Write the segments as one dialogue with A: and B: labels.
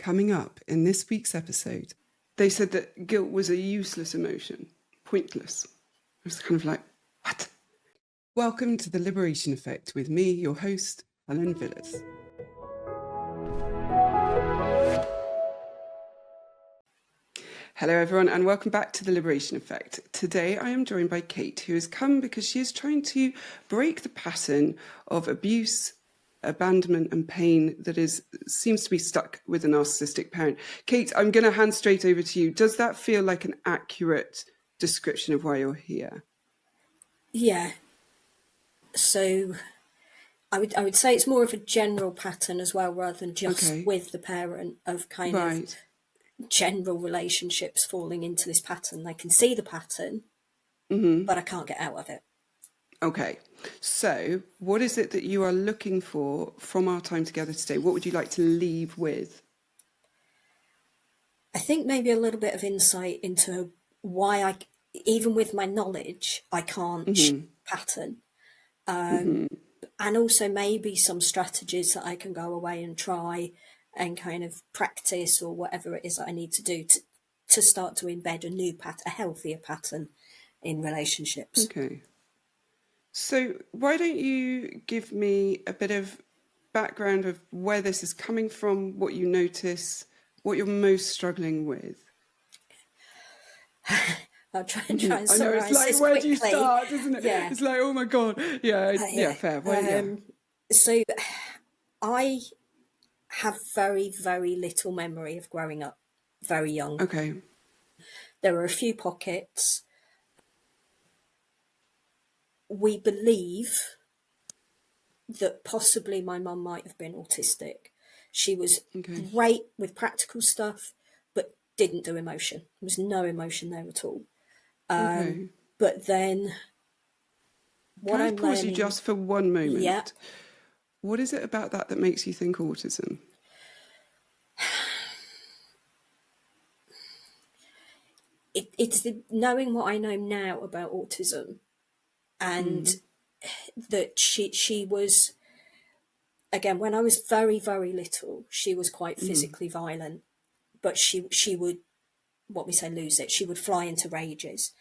A: Coming up in this week's episode, they said that guilt was a useless emotion, pointless. I was kind of like, what? Welcome to The Liberation Effect with me, your host, Helen Villas. Hello everyone and welcome back to The Liberation Effect. Today I am joined by Kate, who has come because she is trying to break the pattern of abuse, abandonment and pain that seems to be stuck with a narcissistic parent. Kate, I'm going to hand straight over to you. Does that feel like an accurate description of why you're here?
B: Yeah. So I would say it's more of a general pattern as well, rather than just with the parent, of kind of general relationships falling into this pattern. They can see the pattern, but I can't get out of it.
A: Okay, so what is it that you are looking for from our time together today? What would you like to leave with?
B: I think maybe a little bit of insight into why even with my knowledge, I can't pattern. And also maybe some strategies that I can go away and try and kind of practice, or whatever it is that I need to do to start to embed a new pattern, a healthier pattern in relationships.
A: Okay. So why don't you give me a bit of background of where this is coming from, what you notice, what you're most struggling with?
B: I'll try and summarise this quickly.
A: I know, it's like, where do you start, isn't it? Yeah. It's like, oh my God. Yeah, fair.
B: So I have very, very little memory of growing up very young.
A: Okay.
B: There are a few pockets. We believe that possibly my mum might have been autistic. She was great with practical stuff, but didn't do emotion. There was no emotion there at all. But then what
A: Can I pause you just for one moment?
B: Yeah.
A: What is it about that makes you think autism?
B: It's knowing what I know now about autism, and that she was, again, when I was very, very little, she was quite physically violent, but she would, what we say, lose it. She would fly into rages.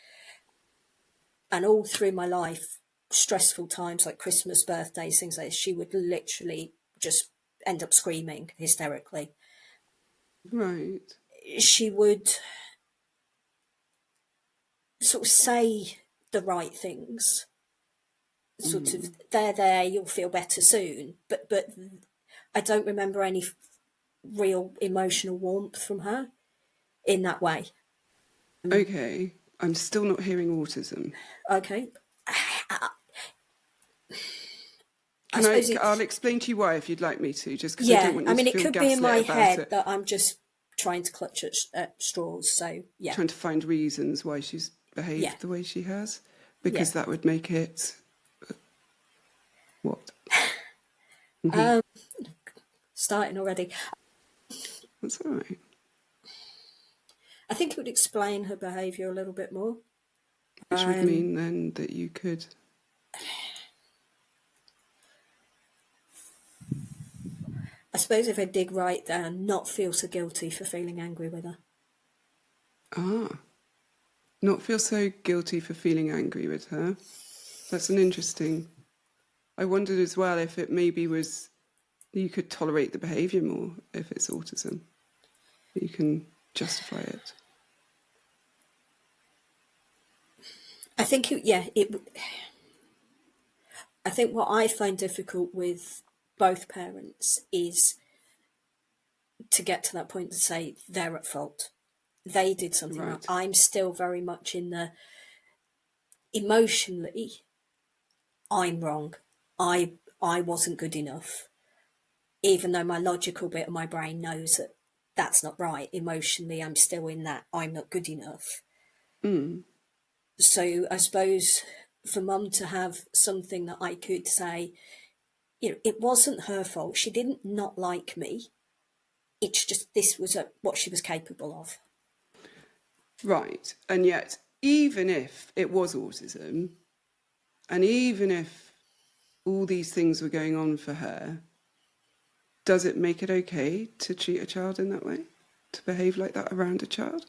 B: And all through my life, stressful times like Christmas, birthdays, things like this, she would literally just end up screaming hysterically.
A: Right.
B: She would sort of say the right things, sort of, there, you'll feel better soon. But I don't remember any real emotional warmth from her in that way.
A: Okay. I'm still not hearing autism.
B: Okay.
A: I'll explain to you why if you'd like me to, just because I don't want you to feel gaslit about it.
B: it could be in my head that I'm just trying to clutch at straws, so yeah.
A: Trying to find reasons why she's behaved the way she has, because that would make it... What?
B: Starting already.
A: That's all right.
B: I think it would explain her behaviour a little bit more.
A: Which would mean then that you could...
B: I suppose if I dig right down, not feel so guilty for feeling angry with her.
A: Not feel so guilty for feeling angry with her. That's an interesting... I wondered as well if it maybe was you could tolerate the behaviour more if it's autism. You can justify it.
B: I think, I think what I find difficult with both parents is to get to that point to say they're at fault. They did something wrong. I'm still very much in the emotionally, I'm wrong. I wasn't good enough. Even though my logical bit of my brain knows that that's not right. Emotionally, I'm still in that I'm not good enough. So I suppose for Mum to have something that I could say, it wasn't her fault. She didn't not like me. It's just this was what she was capable of.
A: Right. And yet, even if it was autism, and even if all these things were going on for her, does it make it okay to treat a child in that way? To behave like that around a child?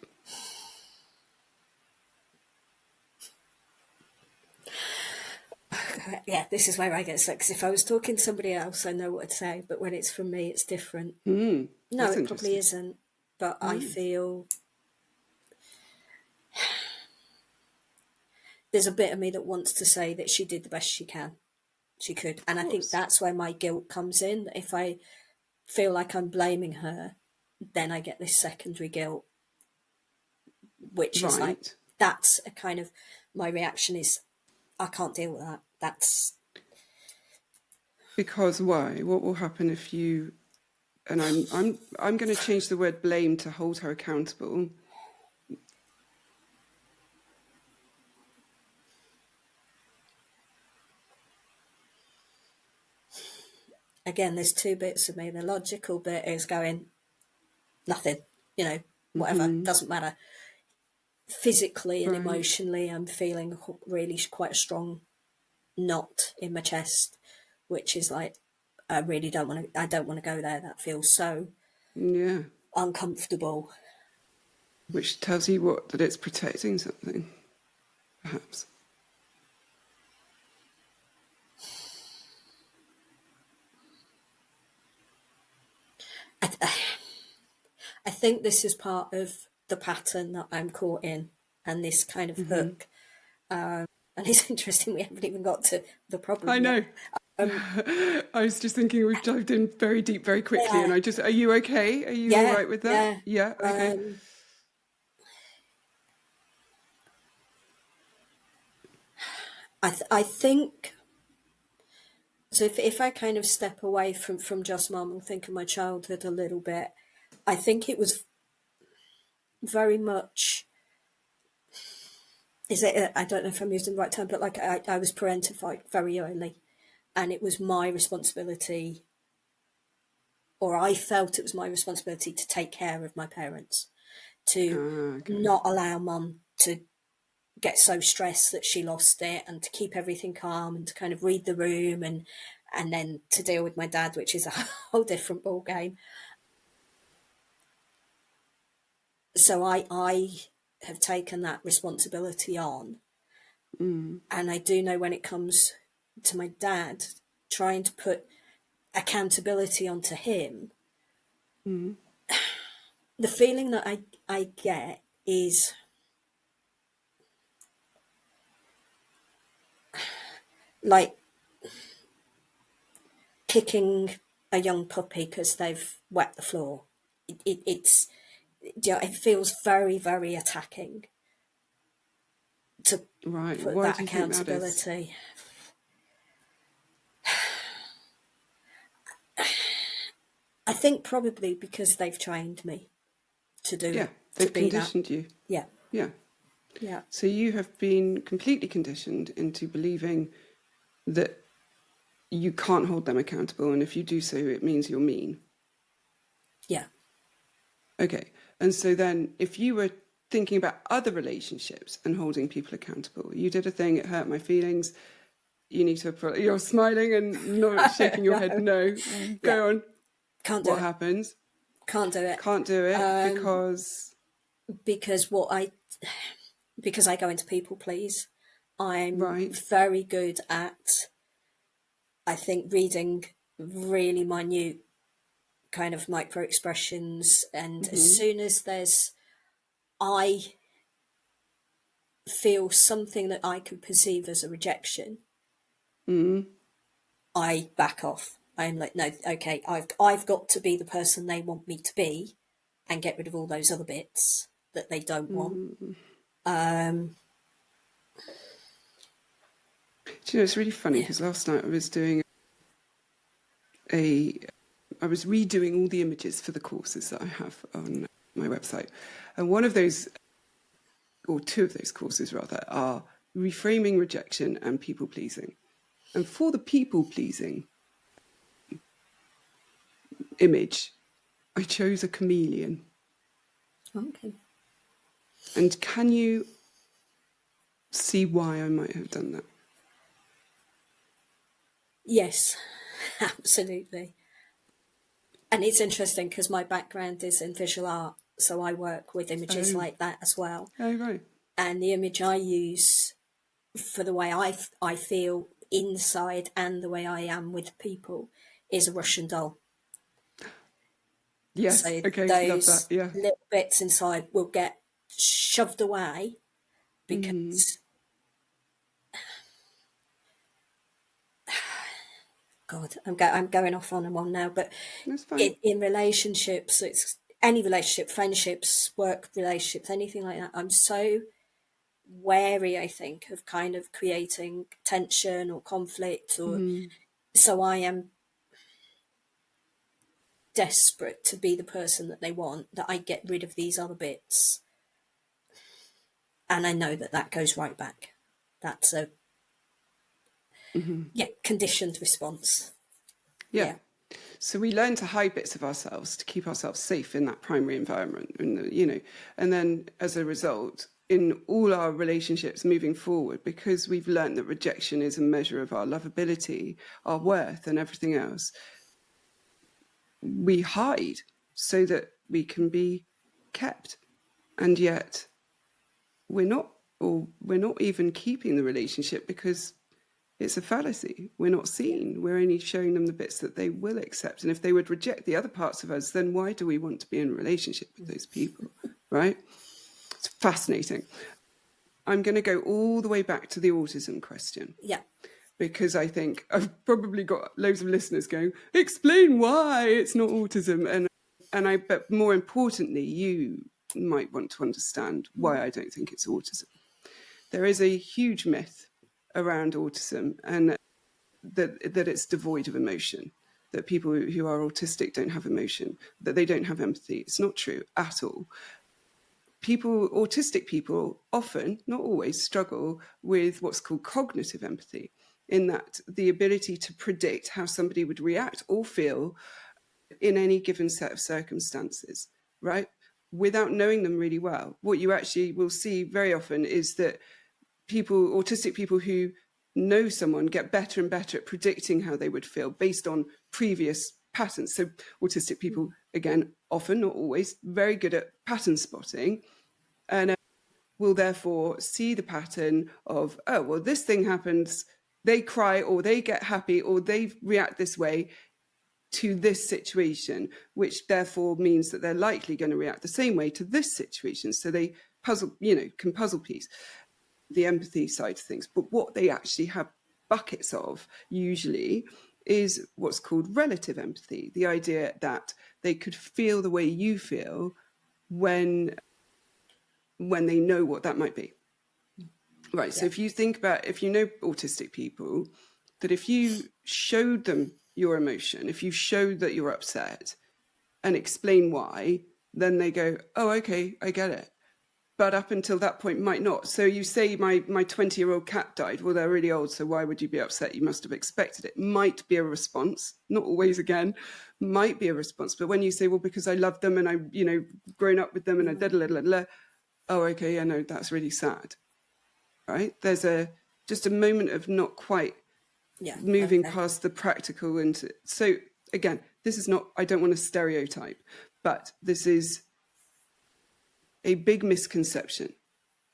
B: Yeah, this is where I get stuck, because if I was talking to somebody else, I know what to say, but when it's from me, it's different. No,
A: That's
B: it probably
A: interesting.
B: isn't, but I feel there's a bit of me that wants to say that she did the best she could, and I think that's where my guilt comes in. If I feel like I'm blaming her, then I get this secondary guilt, which is like,
A: Right.
B: that's a kind of, my reaction is, I can't deal with that. That's
A: Because why? What will happen if you, and I'm going to change the word blame to hold her accountable.
B: again, there's two bits of me. The logical bit is going, nothing, whatever, doesn't matter. Physically and
A: Right.
B: emotionally, I'm feeling really quite a strong knot in my chest, which is like, I really don't want to. I don't want to go there. That feels so
A: Yeah.
B: uncomfortable.
A: Which tells you what? That it's protecting something, perhaps.
B: I think this is part of the pattern that I'm caught in, and this kind of hook. And it's interesting, we haven't even got to the problem
A: I
B: yet.
A: know. I was just thinking we've dived in very deep very quickly,
B: Yeah,
A: and are you okay? Are you all
B: yeah,
A: right with that?
B: yeah.
A: Yeah, okay.
B: I think so. If I kind of step away from just mum and think of my childhood a little bit, I think it was very much. Is it? I don't know if I'm using the right term, but like I was parentified very early, and it was my responsibility, or I felt it was my responsibility to take care of my parents, to
A: Okay.
B: not allow mum to get so stressed that she lost it, and to keep everything calm, and to kind of read the room, and then to deal with my dad, which is a whole different ball game. So I have taken that responsibility on, and I do know when it comes to my dad, trying to put accountability onto him, the feeling that I get is like kicking a young puppy because they've wet the floor. It's, it feels very, very attacking to
A: Right.
B: put
A: Why
B: that
A: do you think that is?
B: accountability. I think probably because they've trained me
A: Yeah,
B: to
A: they've
B: be that.
A: conditioned you.
B: Yeah,
A: Yeah.
B: yeah,
A: So you have been completely conditioned into believing that you can't hold them accountable, and if you do so, it means you're mean.
B: yeah,
A: Okay. And so then if you were thinking about other relationships and holding people accountable, you did a thing, it hurt my feelings, you need to, you're smiling and not shaking your head,
B: no,
A: no,
B: yeah,
A: go on.
B: can't do
A: What
B: it.
A: happens?
B: Can't do it.
A: Can't do it because...
B: Because because I go into people please. I'm
A: Right.
B: very good at, I think, reading really minute kind of micro expressions, and as soon as I feel something that I could perceive as a rejection, I back off. I'm like, no, okay, I've got to be the person they want me to be, and get rid of all those other bits that they don't want.
A: Do you know, it's really funny
B: Yeah,
A: because last night a, I was redoing all the images for the courses that I have on my website. And one of those, or two of those courses rather, are reframing rejection and people pleasing. And for the people pleasing image, I chose a chameleon.
B: okay.
A: And can you see why I might have done that?
B: Yes, absolutely. And it's interesting because my background is in visual art, so I work with images
A: Oh,
B: like that as well.
A: oh, right.
B: And the image I use for the way I feel inside and the way I am with people is a Russian doll.
A: Yes.
B: So
A: Okay. Love that.
B: those
A: Yeah.
B: little bits inside will get shoved away
A: Mm,
B: because, God, I'm going off on and on now. But
A: that's fine.
B: in relationships, it's any relationship, friendships, work relationships, anything like that. I'm so wary, I think, of kind of creating tension or conflict, or
A: Mm,
B: so I am desperate to be the person that they want, that I get rid of these other bits. And I know that that goes right back. That's a
A: hmm.
B: conditioned response.
A: Yeah.
B: Yeah.
A: So we learn to hide bits of ourselves to keep ourselves safe in that primary environment, and and then as a result, in all our relationships moving forward, because we've learned that rejection is a measure of our lovability, our worth, and everything else, we hide so that we can be kept, and yet we're not even keeping the relationship because it's a fallacy. We're not seen. We're only showing them the bits that they will accept. And if they would reject the other parts of us, then why do we want to be in a relationship with those people? Right? It's fascinating. I'm going to go all the way back to the autism question,
B: Yeah.
A: because I think I've probably got loads of listeners going, explain why it's not autism. But more importantly, you might want to understand why I don't think it's autism. There is a huge myth around autism, and that it's devoid of emotion, that people who are autistic don't have emotion, that they don't have empathy. It's not true at all. Autistic people often, not always, struggle with what's called cognitive empathy, in that the ability to predict how somebody would react or feel in any given set of circumstances, right? Without knowing them really well. What you actually will see very often is that autistic people who know someone, get better and better at predicting how they would feel based on previous patterns. So autistic people, again, often, not always, very good at pattern spotting, and will therefore see the pattern of, oh, well, this thing happens, they cry or they get happy or they react this way to this situation, which therefore means that they're likely going to react the same way to this situation. So they can puzzle piece the empathy side of things. But what they actually have buckets of usually is what's called relative empathy, the idea that they could feel the way you feel when they know what that might be. Right. So
B: Yeah.
A: if you think about, if you know autistic people, that if you showed them your emotion, if you showed that you're upset and explain why, then they go, oh, okay, I get it. But up until that point might not. So you say my 20-year-old cat died. Well, they're really old, so why would you be upset? You must have expected it. Might be a response, not always again, might be a response. But when you say, well, because I love them and I, grown up with them and I da. Oh, okay, I know, that's really sad. Right? There's just a moment of not quite
B: Yeah.
A: moving
B: Okay.
A: past the practical into. So again, this is not, I don't want to stereotype, but this is a big misconception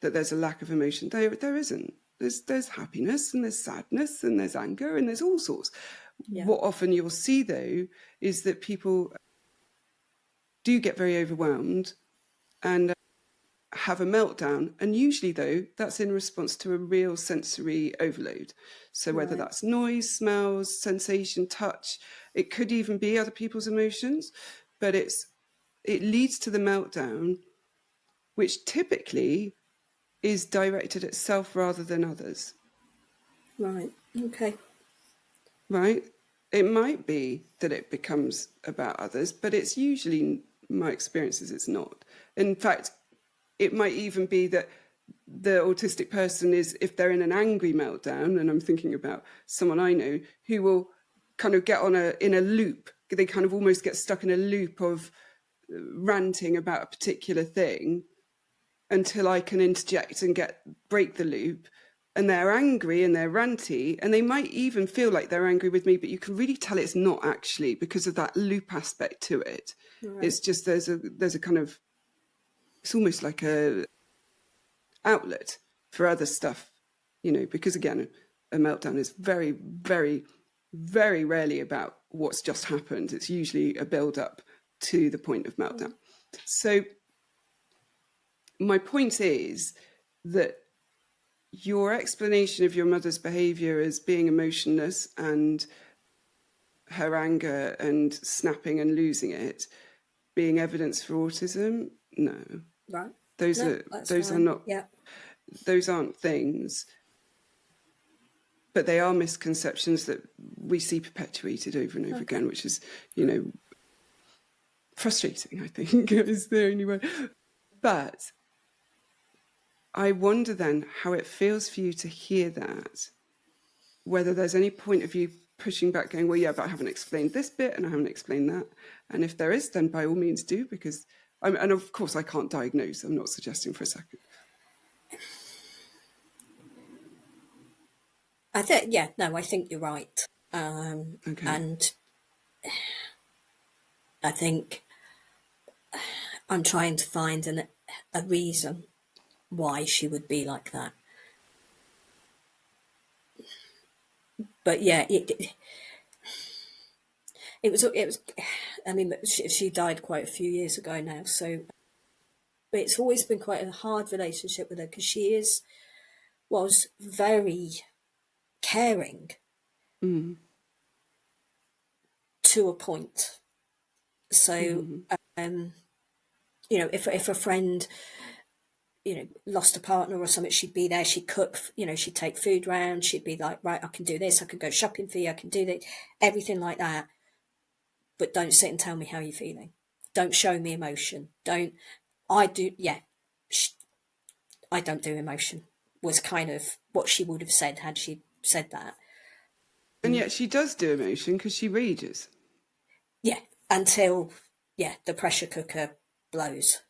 A: that there's a lack of emotion. There isn't. There's happiness and there's sadness and there's anger and there's all sorts.
B: Yeah.
A: What often you'll see though is that people do get very overwhelmed and have a meltdown, and usually though that's in response to a real sensory overload. So whether
B: Right.
A: that's noise, smells, sensation, touch, it could even be other people's emotions, but it leads to the meltdown, which typically is directed at self rather than others.
B: Right. Okay.
A: Right? It might be that it becomes about others, but it's usually, my experience is, it's not. In fact, it might even be that the autistic person is, if they're in an angry meltdown, and I'm thinking about someone I know who will kind of get in a loop, they kind of almost get stuck in a loop of ranting about a particular thing until I can interject and break the loop. and they're angry and they're ranty, and they might even feel like they're angry with me, but you can really tell it's not actually, because of that loop aspect to it.
B: Right.
A: It's just there's a kind of, it's almost like a outlet for other stuff, you know, because again, a meltdown is very, very, very rarely about what's just happened. It's usually a build up to the point of meltdown. So my point is that your explanation of your mother's behaviour as being emotionless and her anger and snapping and losing it being evidence for autism, no.
B: Right.
A: Those
B: No,
A: are not,
B: yeah.
A: those aren't things, but they are misconceptions that we see perpetuated over and over again, which is, you know, frustrating, I think, is the only way. But I wonder then how it feels for you to hear that, whether there's any point of you pushing back, going, well, yeah, but I haven't explained this bit and I haven't explained that. And if there is, then by all means do, because, and of course I can't diagnose, I'm not suggesting for a second.
B: I think you're right.
A: Okay.
B: And I think I'm trying to find a reason why she would be like that. But yeah, it was, I mean, she died quite a few years ago now, so but it's always been quite a hard relationship with her, because she was very caring to a point. So, you know, if a friend, you know, lost a partner or something, she'd be there, she'd cook, you know, she'd take food round, she'd be like, right, I can do this, I can go shopping for you, I can do that, everything like that. But don't sit and tell me how you're feeling. Don't show me emotion. I don't do emotion, was kind of what she would have said had she said that.
A: And yet she does do emotion because she rages.
B: Yeah, until, the pressure cooker blows.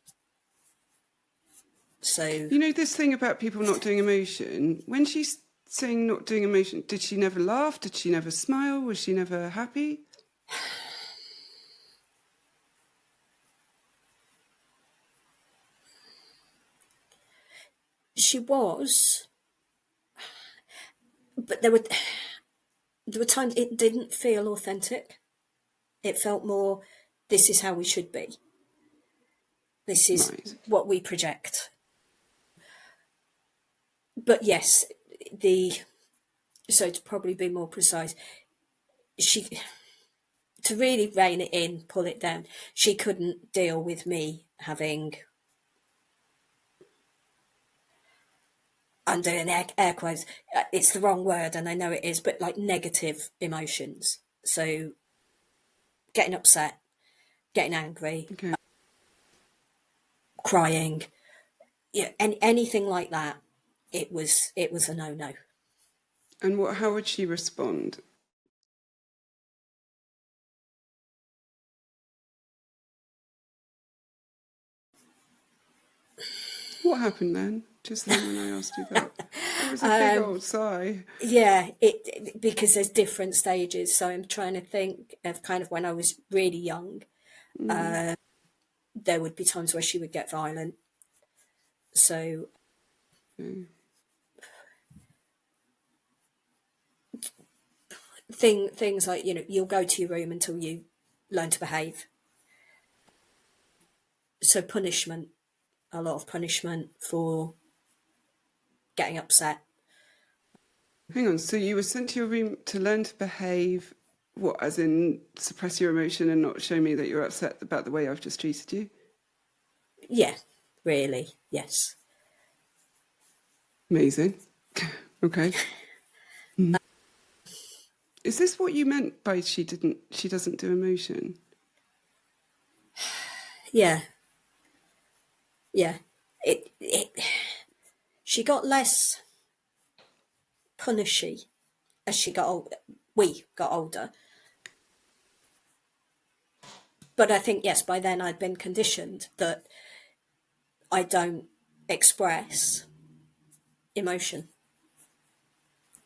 B: So,
A: you know, this thing about people not doing emotion, when she's saying not doing emotion, did she never laugh? Did she never smile? Was she never happy?
B: she was, but there were times it didn't feel authentic. It felt more, this is how we should be. This is what we project. But yes, so to probably be more precise, to really rein it in, pull it down, she couldn't deal with me having, I'm doing air quotes, it's the wrong word and I know it is, but like negative emotions. So getting upset, getting angry, crying, anything like that, it was a no-no.
A: And how would she respond? What happened then? Just then when I asked you that. It was a big old sigh.
B: Yeah, because there's different stages. So I'm trying to think of kind of when I was really young. There would be times where she would get violent. So things like, you know, you'll go to your room until you learn to behave. So punishment, a lot of punishment for getting upset.
A: Hang on, so you were sent to your room to learn to behave, what, as in suppress your emotion and not show me that you're upset about the way I've just treated you?
B: Yeah, really, yes.
A: Amazing. Okay. Is this what you meant by she doesn't do emotion?
B: Yeah. Yeah. She got less punishy as she got older. We got older. But I think, yes, by then I'd been conditioned that I don't express emotion.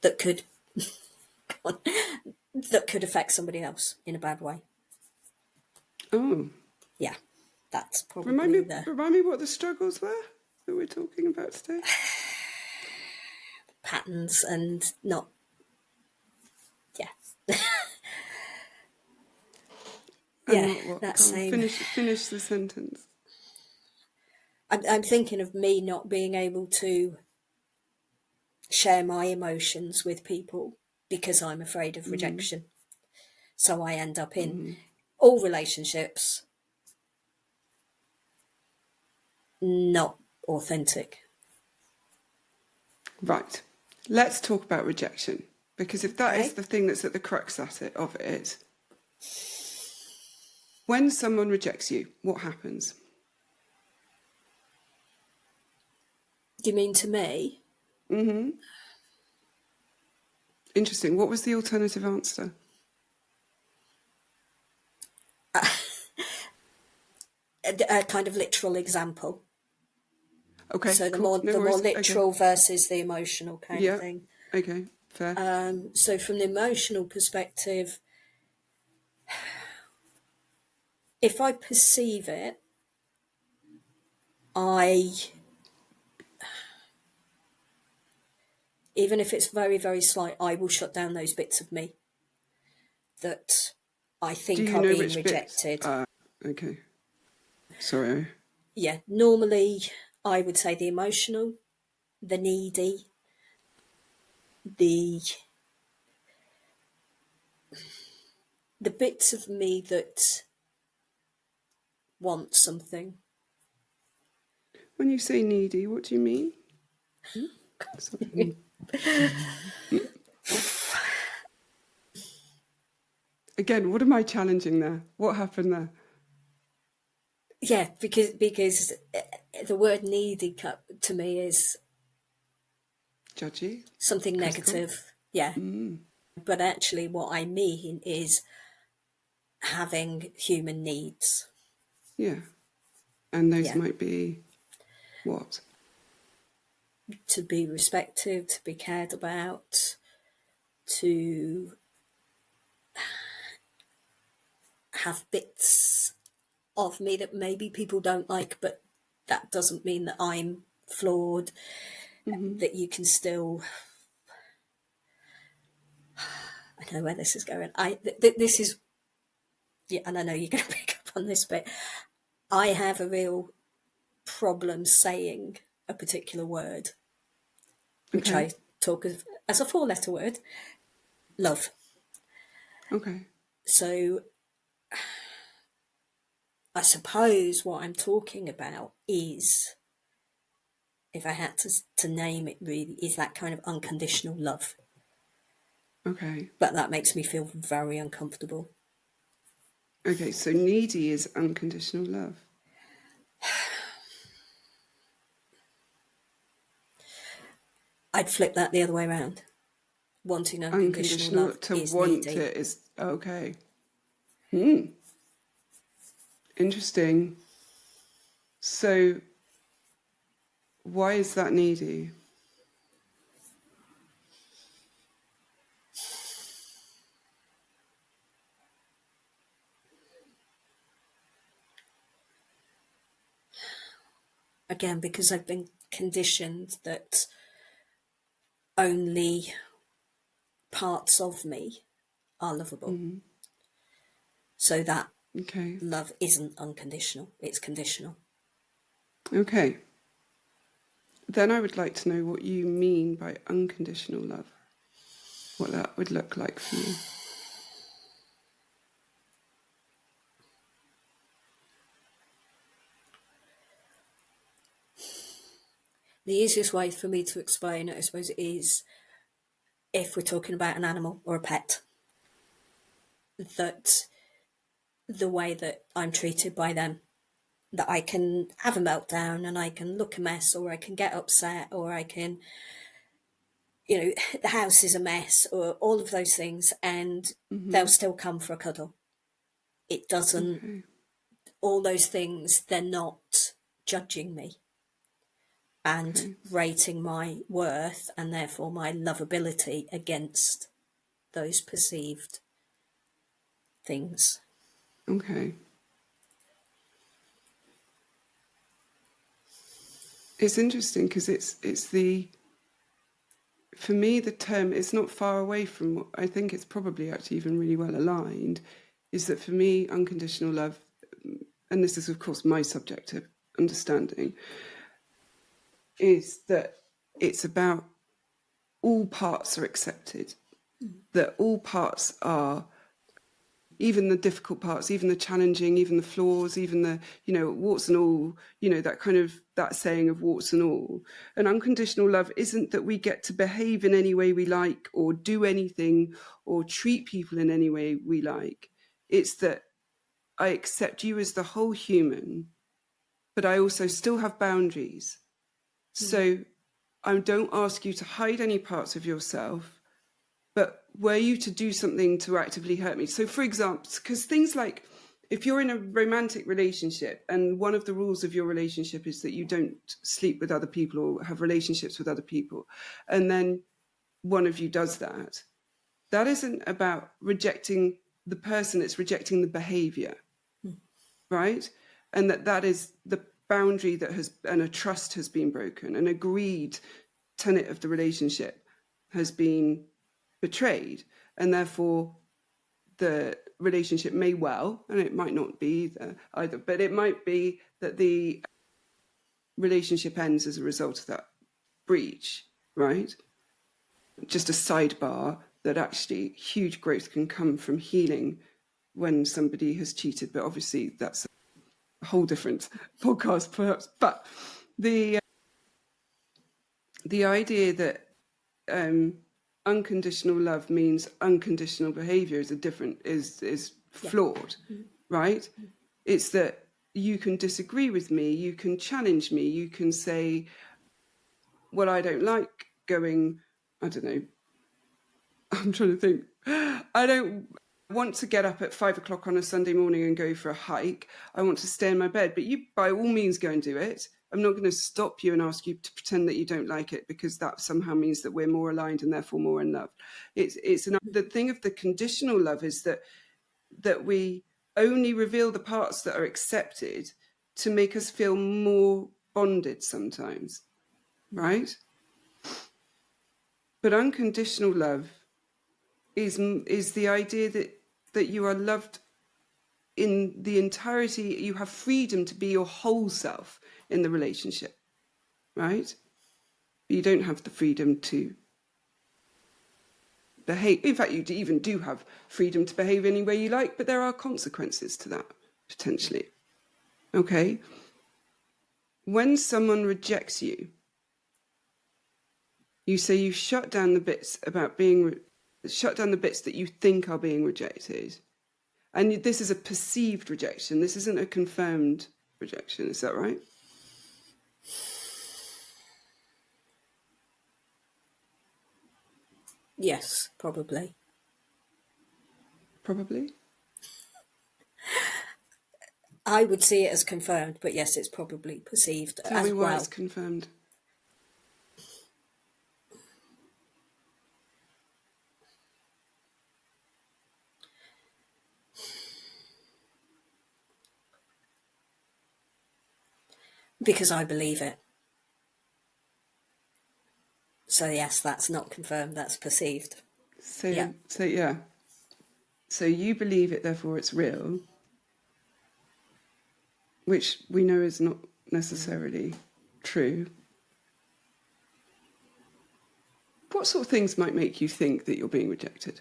B: that could that could affect somebody else in a bad way.
A: Oh,
B: Yeah, that's probably
A: remind me what the struggles were that we're talking about today.
B: patterns and not. Yeah.
A: And
B: Yeah,
A: not what?
B: that
A: Go on,
B: same.
A: finish the sentence.
B: I'm thinking of me not being able to share my emotions with people because I'm afraid of rejection. So I end up in all relationships not authentic.
A: Right. Let's talk about rejection, because if that
B: Okay.
A: is the thing that's at the crux of it, when someone rejects you, what happens?
B: Do you mean to me?
A: Mm-hmm. Interesting. What was the alternative answer?
B: A kind of literal example.
A: Okay,
B: So the
A: cool. No
B: more
A: worries.
B: literal
A: Okay.
B: versus the emotional kind of
A: Yeah.
B: thing.
A: Okay. Fair.
B: So from the emotional perspective, if I perceive it, even if it's very, very slight, I will shut down those bits of me that I
A: Do
B: think
A: you
B: are
A: know
B: being
A: which bits?
B: rejected.
A: Okay. Sorry.
B: Yeah, normally I would say the emotional, the needy, the bits of me that want something.
A: When you say needy, what do you mean? Sorry. Again, what am I challenging there? What happened there?
B: Yeah, because the word needy to me is
A: Judgy?
B: something
A: Critical?
B: negative. Yeah. But actually what I mean is having human needs.
A: Yeah. And those
B: Yeah.
A: might be what?
B: To be respected, to be cared about, to have bits of me that maybe people don't like, but that doesn't mean that I'm flawed, that you can still. I know where this is going. This is, yeah, and I know you're going to pick up on this, but I have a real problem saying a particular word, which
A: Okay.
B: I talk of as a 4-letter word, love.
A: Okay.
B: So I suppose what I'm talking about is, if I had to name it really, is that kind of unconditional love.
A: Okay.
B: But that makes me feel very uncomfortable.
A: Okay, so needy is unconditional love.
B: I'd flip that the other way around. Wanting unconditional
A: Unconditional
B: love
A: to
B: is
A: want
B: needy.
A: it is okay. Interesting. So why is that needy?
B: Again, because I've been conditioned that only parts of me are lovable. So that
A: Okay.
B: love isn't unconditional, it's conditional.
A: Okay. Then I would like to know what you mean by unconditional love. What that would look like for you.
B: The easiest way for me to explain it, I suppose, is if we're talking about an animal or a pet, that the way that I'm treated by them, that I can have a meltdown and I can look a mess, or I can get upset, or I can, the house is a mess, or all of those things, and they'll still come for a cuddle. It doesn't,
A: Okay.
B: all those things, they're not judging me. and
A: Okay.
B: rating my worth and therefore my lovability against those perceived things.
A: Okay. It's interesting because for me, the term, it's not far away from what I think it's probably actually even really well aligned, is that for me, unconditional love, and this is of course my subjective understanding, is that it's about all parts are accepted, that all parts are, even the difficult parts, even the challenging, even the flaws, even the, warts and all, that saying of warts and all. And unconditional love isn't that we get to behave in any way we like or do anything or treat people in any way we like. It's that I accept you as the whole human, but I also still have boundaries. So I don't ask you to hide any parts of yourself, but were you to do something to actively hurt me? So, for example, because things like if you're in a romantic relationship and one of the rules of your relationship is that you don't sleep with other people or have relationships with other people, and then one of you does that, that isn't about rejecting the person, it's rejecting the behavior, right? And that is the boundary and a trust has been broken, an agreed tenet of the relationship has been betrayed, and therefore the relationship may well, and it might not be either, but it might be that the relationship ends as a result of that breach, right? Just a sidebar that actually huge growth can come from healing when somebody has cheated, but obviously that's a whole different podcast perhaps. But the idea that unconditional love means unconditional behavior is flawed, right? It's that you can disagree with me, you can challenge me, you can say, well, I don't like going, I don't know, I'm trying to think, I don't want to get up at 5 o'clock on a Sunday morning and go for a hike. I want to stay in my bed, but you by all means go and do it. I'm not going to stop you and ask you to pretend that you don't like it, because that somehow means that we're more aligned and therefore more in love. The thing of the conditional love is that we only reveal the parts that are accepted to make us feel more bonded sometimes, right? But unconditional love is the idea that you are loved in the entirety. You have freedom to be your whole self in the relationship, right? But you don't have the freedom to behave. In fact, you even do have freedom to behave any way you like, but there are consequences to that, potentially. Okay? When someone rejects you, you say you shut down the bits that you think are being rejected. And this is a perceived rejection. This isn't a confirmed rejection. Is that right?
B: Yes, probably.
A: Probably.
B: I would see it as confirmed, but yes, it's probably perceived
A: Tell
B: as
A: me why
B: well.
A: it's confirmed.
B: Because I believe it. So yes, that's not confirmed, that's perceived.
A: So
B: Yeah.
A: yeah. So you believe it, therefore it's real, which we know is not necessarily true. What sort of things might make you think that you're being rejected?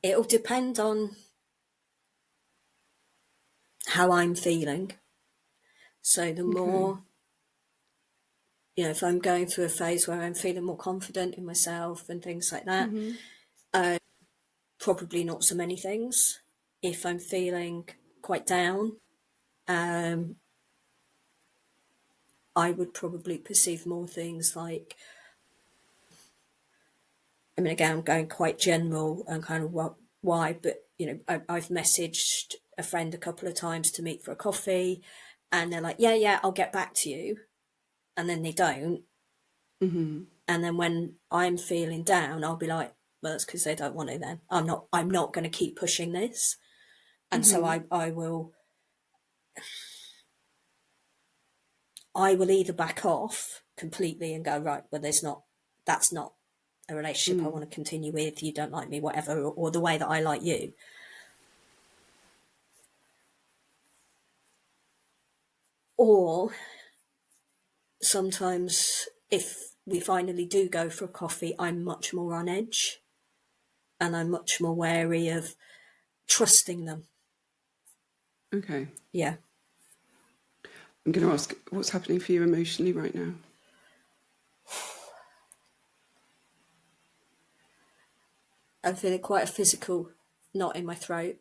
B: It'll depend on how I'm feeling. So the more, if I'm going through a phase where I'm feeling more confident in myself and things like that, probably not so many things. If I'm feeling quite down, I would probably perceive more things like I mean, again, I'm going quite general and kind of why, but, you know, I've messaged a friend a couple of times to meet for a coffee, and they're like, yeah, I'll get back to you. And then they don't.
A: Mm-hmm.
B: And then when I'm feeling down, I'll be like, well, that's because they don't want to then. I'm not going to keep pushing this. And so
A: Mm-hmm.
B: I will either back off completely and go, right, well, that's not a relationship I want to continue with. You don't like me, whatever, or the way that I like you. Or sometimes if we finally do go for a coffee, I'm much more on edge and I'm much more wary of trusting them.
A: Okay.
B: Yeah.
A: I'm going to ask, what's happening for you emotionally right now?
B: I'm feeling quite a physical knot in my throat.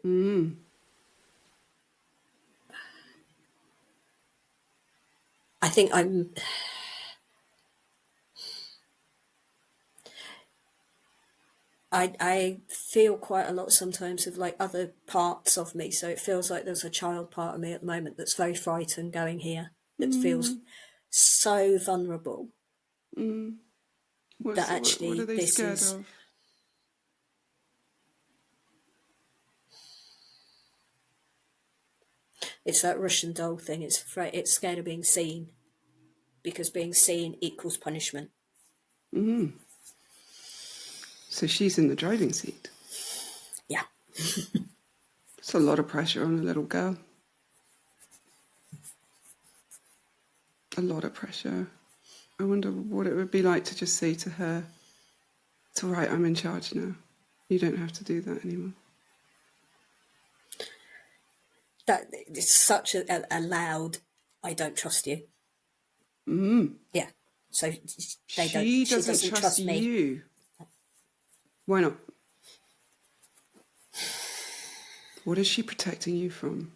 B: I think I feel quite a lot sometimes of like other parts of me. So it feels like there's a child part of me at the moment that's very frightened going here. That feels so vulnerable. That
A: What are
B: actually
A: they
B: this
A: scared
B: is,
A: of?
B: it's that Russian doll thing. It's scared of being seen, because being seen equals punishment.
A: So she's in the driving seat.
B: Yeah.
A: It's a lot of pressure on a little girl. A lot of pressure. I wonder what it would be like to just say to her, it's all right, I'm in charge now. You don't have to do that anymore.
B: That it's such a loud, I don't trust you. Yeah. So
A: She
B: she
A: doesn't
B: doesn't
A: trust
B: trust me.
A: you. Why not? What is she protecting you from?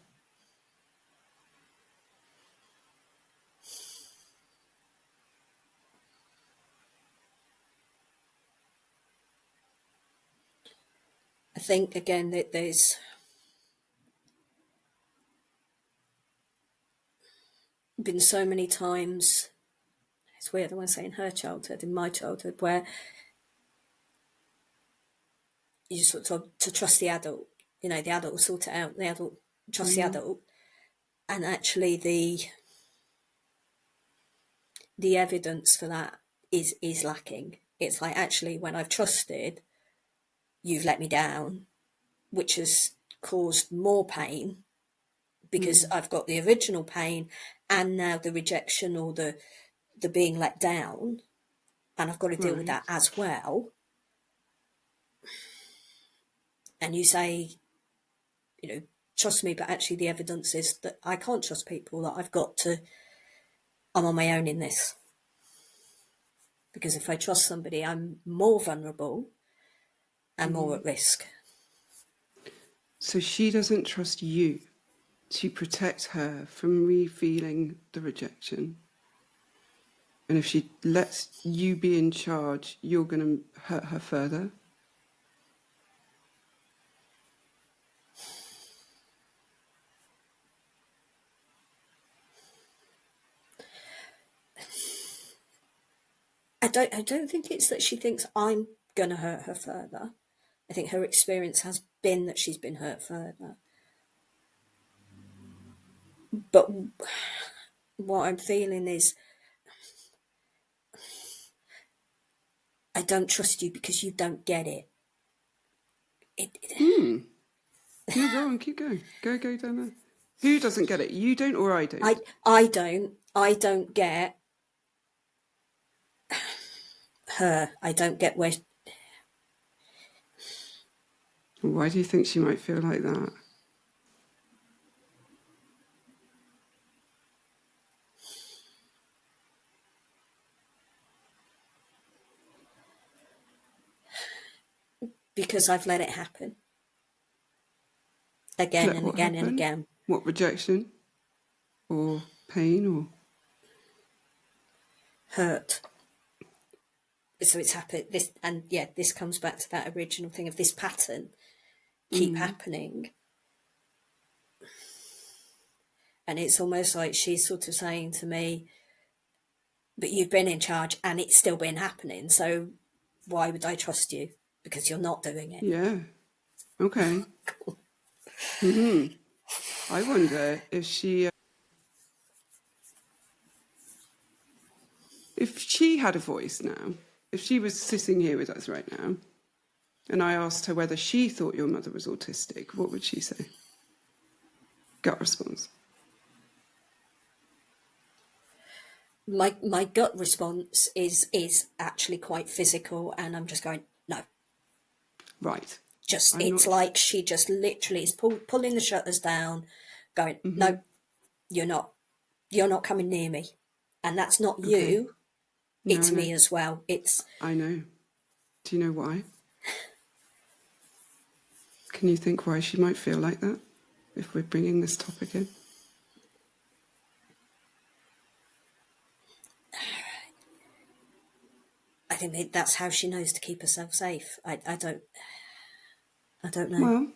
B: I think again that there's been so many times, it's weird, I want to say in her childhood, in my childhood, where you just sort of to trust the adult. You know, the adult will sort it out. The adult trust the adult, and actually the evidence for that is lacking. It's like, actually, when I've trusted, you've let me down, which has caused more pain, because I've got the original pain and now the rejection or the being let down, and I've got to deal with
A: Right.
B: that as well. And you say, you know, trust me, but actually the evidence is that I can't trust people, that I'm on my own in this. Because if I trust somebody, I'm more vulnerable and more at risk.
A: So she doesn't trust you to protect her from re-feeling the rejection. And if she lets you be in charge, you're going to hurt her further.
B: I don't think it's that she thinks I'm going to hurt her further. I think her experience has been that she's been hurt further. But what I'm feeling is, I don't trust you because you don't get it.
A: No, go on, keep going. Go down there. Who doesn't get it? You don't or I don't?
B: I don't get her. I don't get where.
A: Why do you think she might feel like that?
B: Because I've let it happen. Again
A: Let
B: and
A: what
B: again and
A: happen?
B: again.
A: What, rejection? Or pain? Or
B: Hurt. So it's happened this, and yeah, this comes back to that original thing of this pattern keep happening. And it's almost like she's sort of saying to me, but you've been in charge and it's still been happening, so why would I trust you? Because you're not doing it.
A: Yeah. Okay. I wonder if she had a voice now, if she was sitting here with us right now, and I asked her whether she thought your mother was autistic, what would she say? Gut response.
B: My gut response is actually quite physical, and I'm just going, no.
A: Right.
B: Just it's like she just literally is pulling the shutters down, going, no, you're not coming near me. And that's not you, it's me as well.
A: I know. Do you know why? Can you think why she might feel like that, if we're bringing this topic in?
B: I think that's how she knows to keep herself safe. I don't know.
A: Well,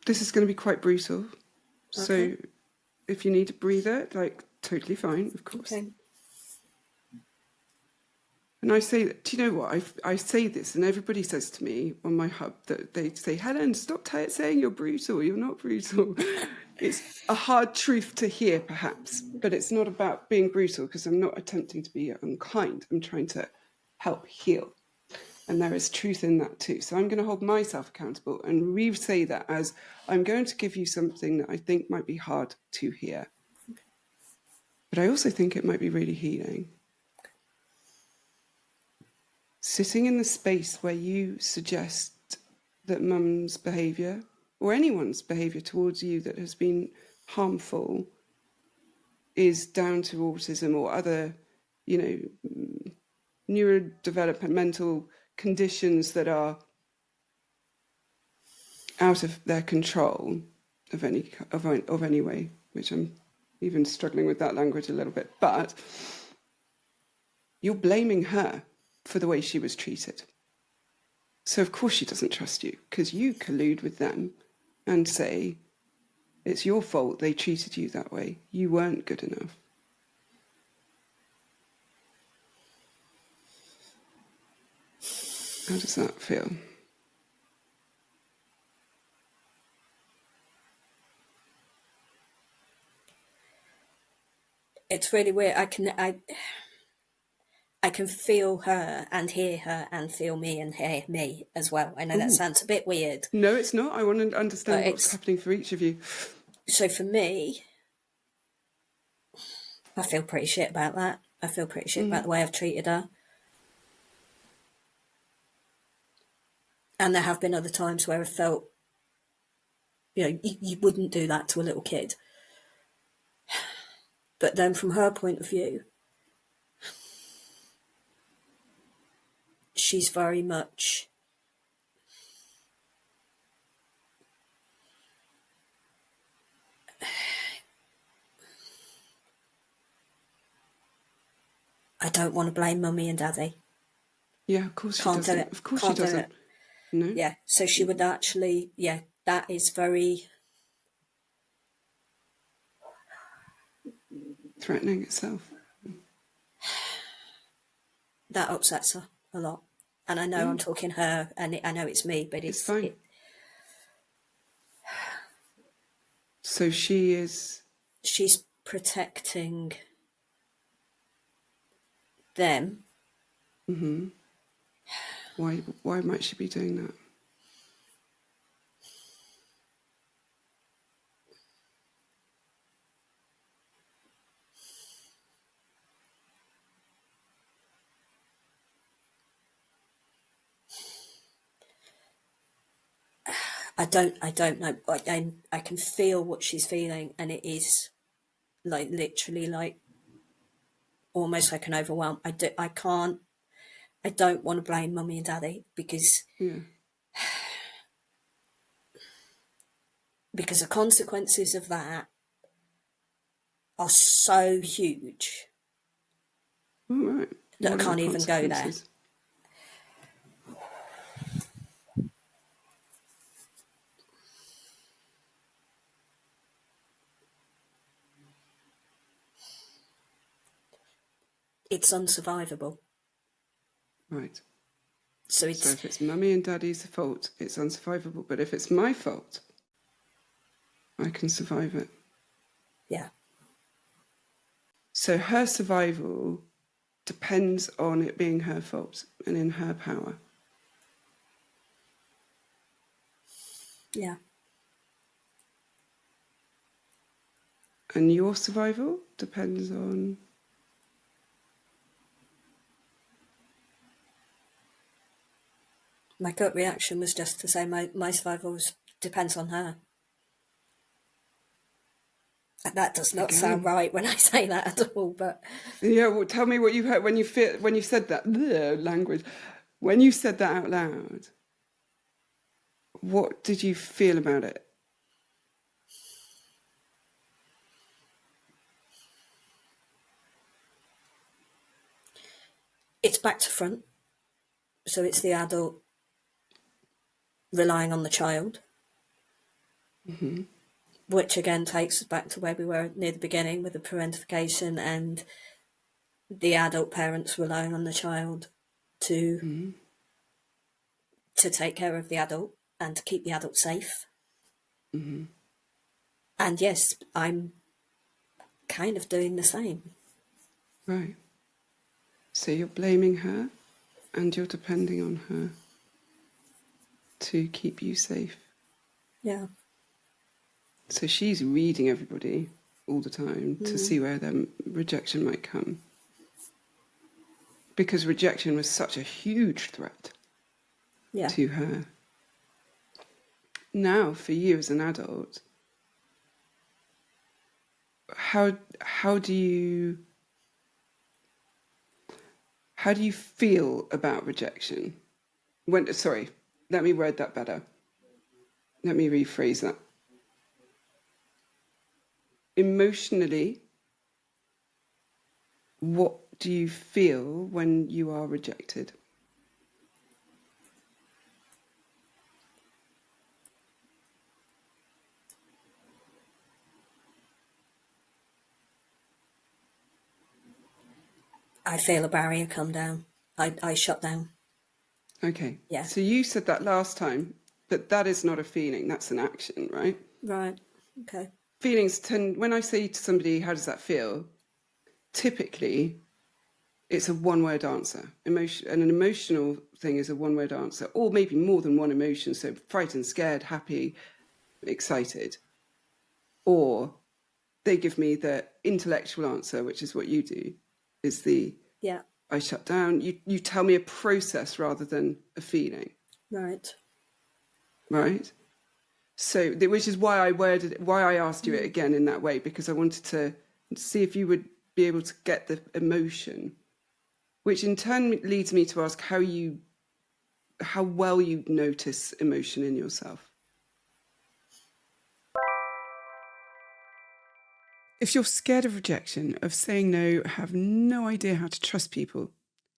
A: this is going to be quite brutal. Okay. So if you need a breather, like, totally fine, of course. Okay. And I say, do you know what? I say this, and everybody says to me on my hub that they say, Helen, stop saying you're brutal. You're not brutal. It's a hard truth to hear, perhaps, but it's not about being brutal, because I'm not attempting to be unkind. I'm trying to help heal. And there is truth in that too. So I'm going to hold myself accountable and re-say that as I'm going to give you something that I think might be hard to hear. But I also think it might be really healing. Sitting in the space where you suggest that mum's behaviour, or anyone's behaviour towards you that has been harmful, is down to autism or other, neurodevelopmental conditions that are out of their control of any way, which I'm even struggling with that language a little bit. But you're blaming her for the way she was treated. So of course she doesn't trust you, because you collude with them and say, it's your fault they treated you that way. You weren't good enough. How does that feel?
B: It's really weird. I can feel her and hear her and feel me and hear me as well. I know that sounds a bit weird.
A: No, it's not. I want to understand what's happening for each of you.
B: So for me, I feel pretty shit about that. I feel pretty shit about the way I've treated her. And there have been other times where I felt, you wouldn't do that to a little kid. But then from her point of view, she's very much I don't want to blame mummy and daddy.
A: Yeah, of course she doesn't. Of course she doesn't. No.
B: Yeah, so she would actually, that is very
A: threatening itself.
B: That upsets her a lot. And I know I'm talking her, and I know it's me, but it's
A: fine. So she's
B: protecting them.
A: Mm-hmm. Why might she be doing that?
B: I don't know. I can feel what she's feeling, and it is like literally like almost like an overwhelm. I don't want to blame mummy and daddy because the consequences of that are so huge
A: All right.
B: that I
A: What are the
B: can't even go there.
A: consequences?
B: It's unsurvivable.
A: Right.
B: So
A: So
B: it's,
A: if it's mummy and daddy's fault, it's unsurvivable. But if it's my fault, I can survive it.
B: yeah,
A: So her survival depends on it being her fault and in her power.
B: yeah.
A: And your survival depends on...
B: My gut reaction was just to say my survival depends on her. And that does not sound right when I say that at all, but...
A: Yeah, well, tell me what you heard when you said that language. When you said that out loud, what did you feel about it?
B: It's back to front. So it's the adult relying on the child, which again takes us back to where we were near the beginning with the parentification and the adult parents relying on the child to take care of the adult and to keep the adult safe. And yes, I'm kind of doing the same.
A: Right. So you're blaming her and you're depending on her to keep you safe.
B: Yeah.
A: So she's reading everybody all the time to see where their rejection might come. Because rejection was such a huge threat
B: Yeah.
A: to her. Now, for you as an adult, how do you feel about rejection? Sorry, let me word that better. Let me rephrase that. Emotionally, what do you feel when you are rejected?
B: I feel a barrier come down. I shut down.
A: Okay.
B: Yeah.
A: So you said that last time, but that is not a feeling, that's an action, right?
B: Right. Okay.
A: Feelings tend, when I say to somebody, how does that feel? Typically, it's a one-word answer. Emotion, and an emotional thing is a one-word answer, or maybe more than one emotion. So frightened, scared, happy, excited. Or they give me the intellectual answer, which is what you do, is the
B: Yeah.
A: I shut down. You tell me a process rather than a feeling.
B: Right.
A: Right? So, which is why I asked you it again in that way, because I wanted to see if you would be able to get the emotion, which in turn leads me to ask how well you notice emotion in yourself. If you're scared of rejection, of saying no, have no idea how to trust people,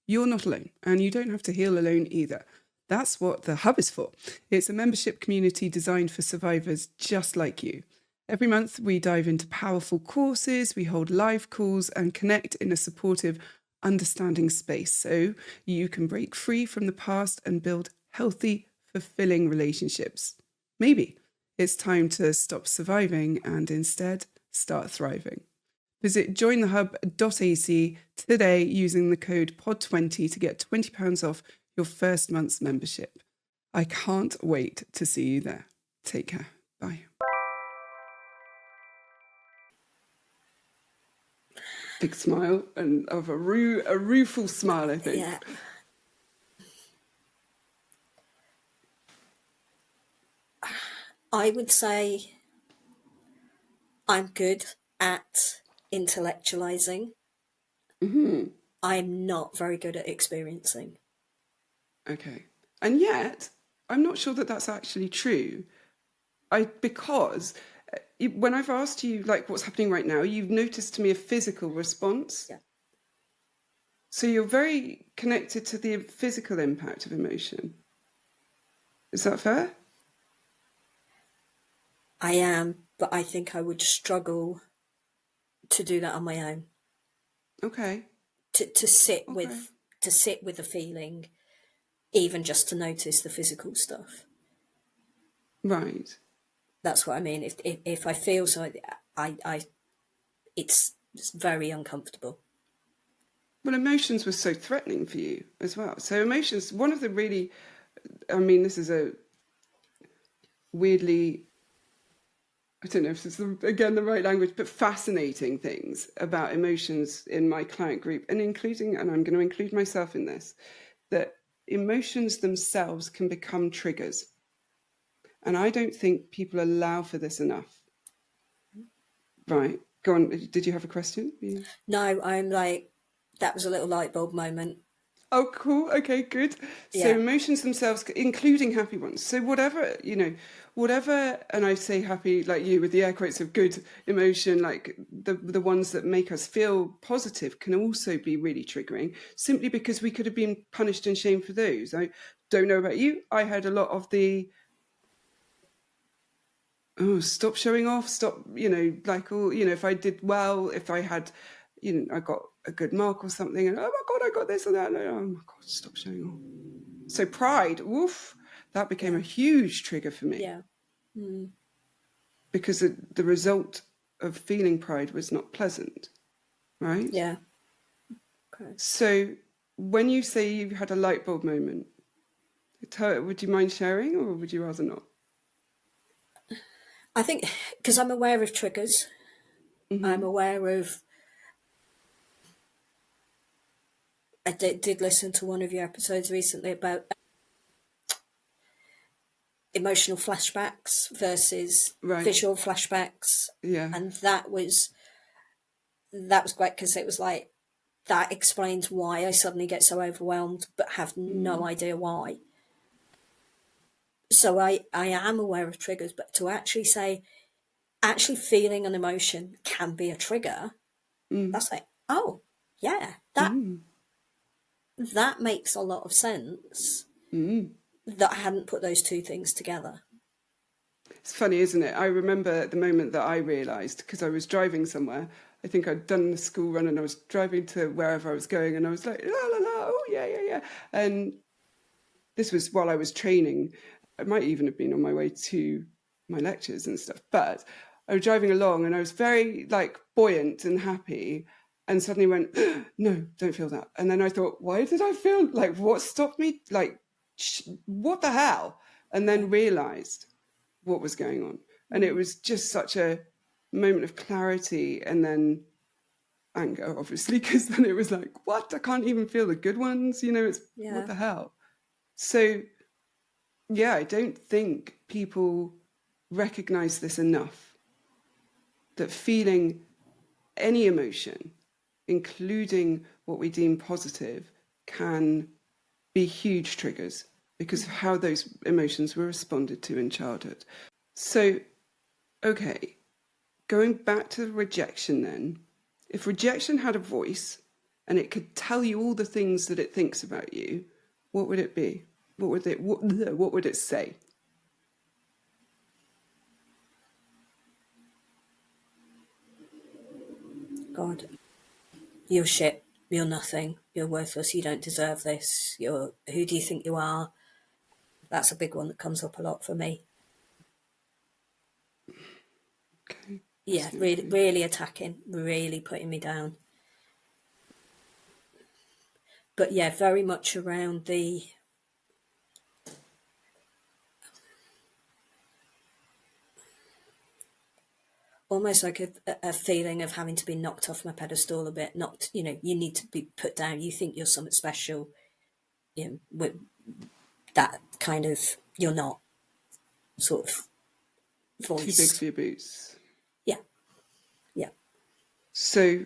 A: you're not alone, and you don't have to heal alone either. That's what the Hub is for. It's a membership community designed for survivors just like you. Every month, we dive into powerful courses, we hold live calls, and connect in a supportive, understanding space so you can break free from the past and build healthy, fulfilling relationships. Maybe it's time to stop surviving and instead start thriving. Visit jointhehub.ac today using the code POD20 to get £20 off your first month's membership. I can't wait to see you there. Take care. Bye. Big smile, and of a rueful smile, I think.
B: Yeah. I would say I'm good at intellectualizing. I'm not very good at experiencing.
A: Okay. And yet, I'm not sure that that's actually true. Because when I've asked you, like, what's happening right now, you've noticed to me a physical response.
B: Yeah.
A: So you're very connected to the physical impact of emotion. Is that fair?
B: I am, but I think I would struggle to do that on my own.
A: Okay.
B: To sit
A: Okay.
B: with a feeling, even just to notice the physical stuff.
A: Right.
B: That's what I mean. If I feel so, it's very uncomfortable.
A: Well, emotions were so threatening for you as well. So emotions, one of the really, I mean, this is a weirdly, I don't know if this is again the right language, but fascinating things about emotions in my client group, and including, and I'm going to include myself in this, that emotions themselves can become triggers. And I don't think people allow for this enough. Right. Go on. Did you have a question? Yeah.
B: No, I'm like, that was a little light bulb moment.
A: Oh, cool. Okay, good. So
B: Yeah,
A: emotions themselves, including happy ones. So whatever, whatever, and I say happy like you with the air quotes of good emotion, like the ones that make us feel positive can also be really triggering, simply because we could have been punished and shamed for those. I don't know about you. I had a lot of the stop showing off, stop, like all, if I did well, if I had, I got a good mark or something, and oh my God, I got this and that. And, oh my God, stop showing off. So pride, woof, that became a
B: yeah,
A: huge trigger for me
B: yeah, mm,
A: because the result of feeling pride was not pleasant, right?
B: yeah. Okay.
A: So when you say you had a light bulb moment, would you mind sharing or would you rather not?
B: I think because I'm aware of triggers, I'm
A: Mm-hmm.
B: aware of. I did listen to one of your episodes recently about emotional flashbacks versus
A: Right.
B: visual flashbacks,
A: Yeah.
B: and that was great because it was like that explains why I suddenly get so overwhelmed but have no
A: Mm.
B: idea why. So I am aware of triggers, but to actually say actually feeling an emotion can be a trigger,
A: Mm.
B: that's like, oh yeah,
A: Mm.
B: that makes a lot of sense.
A: Mm.
B: That I hadn't put those two things together.
A: It's funny, isn't it? I remember the moment that I realised, because I was driving somewhere. I think I'd done the school run and I was driving to wherever I was going, and I was like, la la la, oh yeah, yeah, yeah. And this was while I was training. I might even have been on my way to my lectures and stuff. But I was driving along and I was very like buoyant and happy, and suddenly went, no, don't feel that. And then I thought, why did I feel like what stopped me? Like, what the hell? And
B: Yeah.
A: then realised what was going on. And it
B: Mm.
A: was just such a moment of clarity and then anger, obviously, because then it was like, what? I can't even feel the good ones. It's what
B: Yeah.
A: the hell? So, yeah, I don't think people recognize this enough that feeling any emotion, including what we deem positive, can be huge triggers because of
B: Mm.
A: how those emotions were responded to in childhood. So, okay, going back to rejection then, if rejection had a voice and it could tell you all the things that it thinks about you, what would it be? What would it say?
B: God, you're shit. You're nothing. You're worthless. You don't deserve this. Who do you think you are? That's a big one that comes up a lot for me.
A: Okay,
B: Yeah, really,
A: fascinating.
B: really attacking, really putting me down. But yeah, very much around the almost like a feeling of having to be knocked off my pedestal a bit. Knocked, you need to be put down. You think you're something special. With that kind of you're not sort of
A: Too big
B: voice.
A: for your boots.
B: Yeah, yeah,
A: So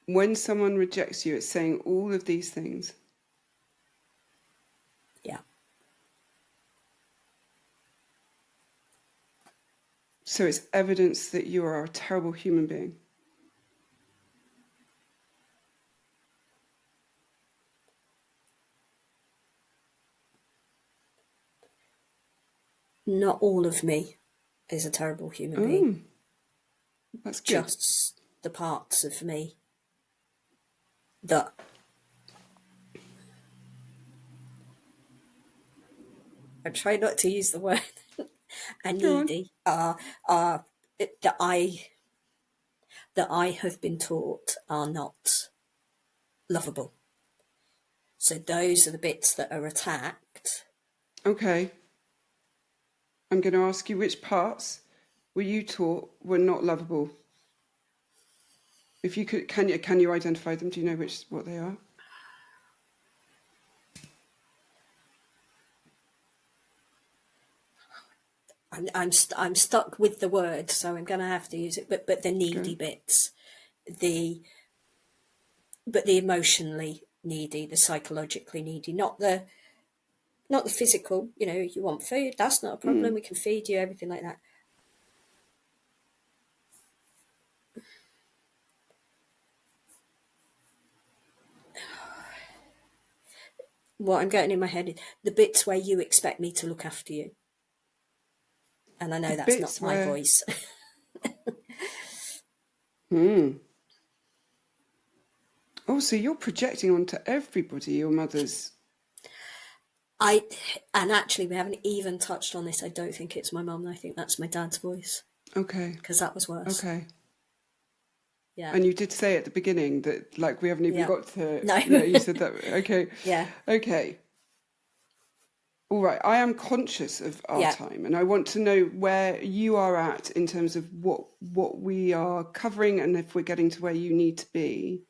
A: when someone rejects you, it's saying all of these things.
B: yeah.
A: So it's evidence that you are a terrible human being.
B: not all of me is a terrible human being.
A: Oh, that's good.
B: Just the parts of me that I try not to use the word are
A: Go on.
B: needy, are that I have been taught are not lovable. So those are the bits that are attacked.
A: Okay. I'm going to ask you which parts were you taught were not lovable? If you could, can you identify them? Do you know what they are?
B: I'm stuck with the word, so I'm going to have to use it. But the needy bits, the emotionally needy, the psychologically needy, not the physical. You know, you want food, that's not a problem. We can feed you, everything like that. What I'm getting in my head is the bits where you expect me to look after you. And I know that's not my voice.
A: Oh, so you're projecting onto everybody your mother's.
B: And actually, we haven't even touched on this. I don't think it's my mum. I think that's my dad's voice.
A: Okay.
B: Because that was worse.
A: Okay.
B: Yeah.
A: And you did say at the beginning that, like, we haven't even got to.
B: No.
A: Yeah, you said that. Okay.
B: Yeah.
A: Okay. All right. I am conscious of our time, and I want to know where you are at in terms of what we are covering, and if we're getting to where you need to be,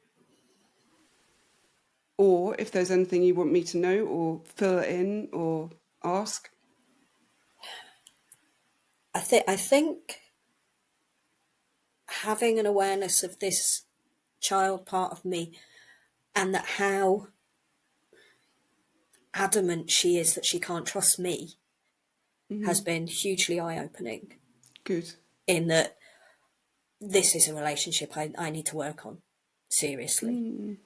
A: or if there's anything you want me to know or fill in or ask.
B: I think having an awareness of this child part of me, and that how adamant she is that she can't trust me, has been hugely eye-opening.
A: Good.
B: In that this is a relationship I need to work on seriously.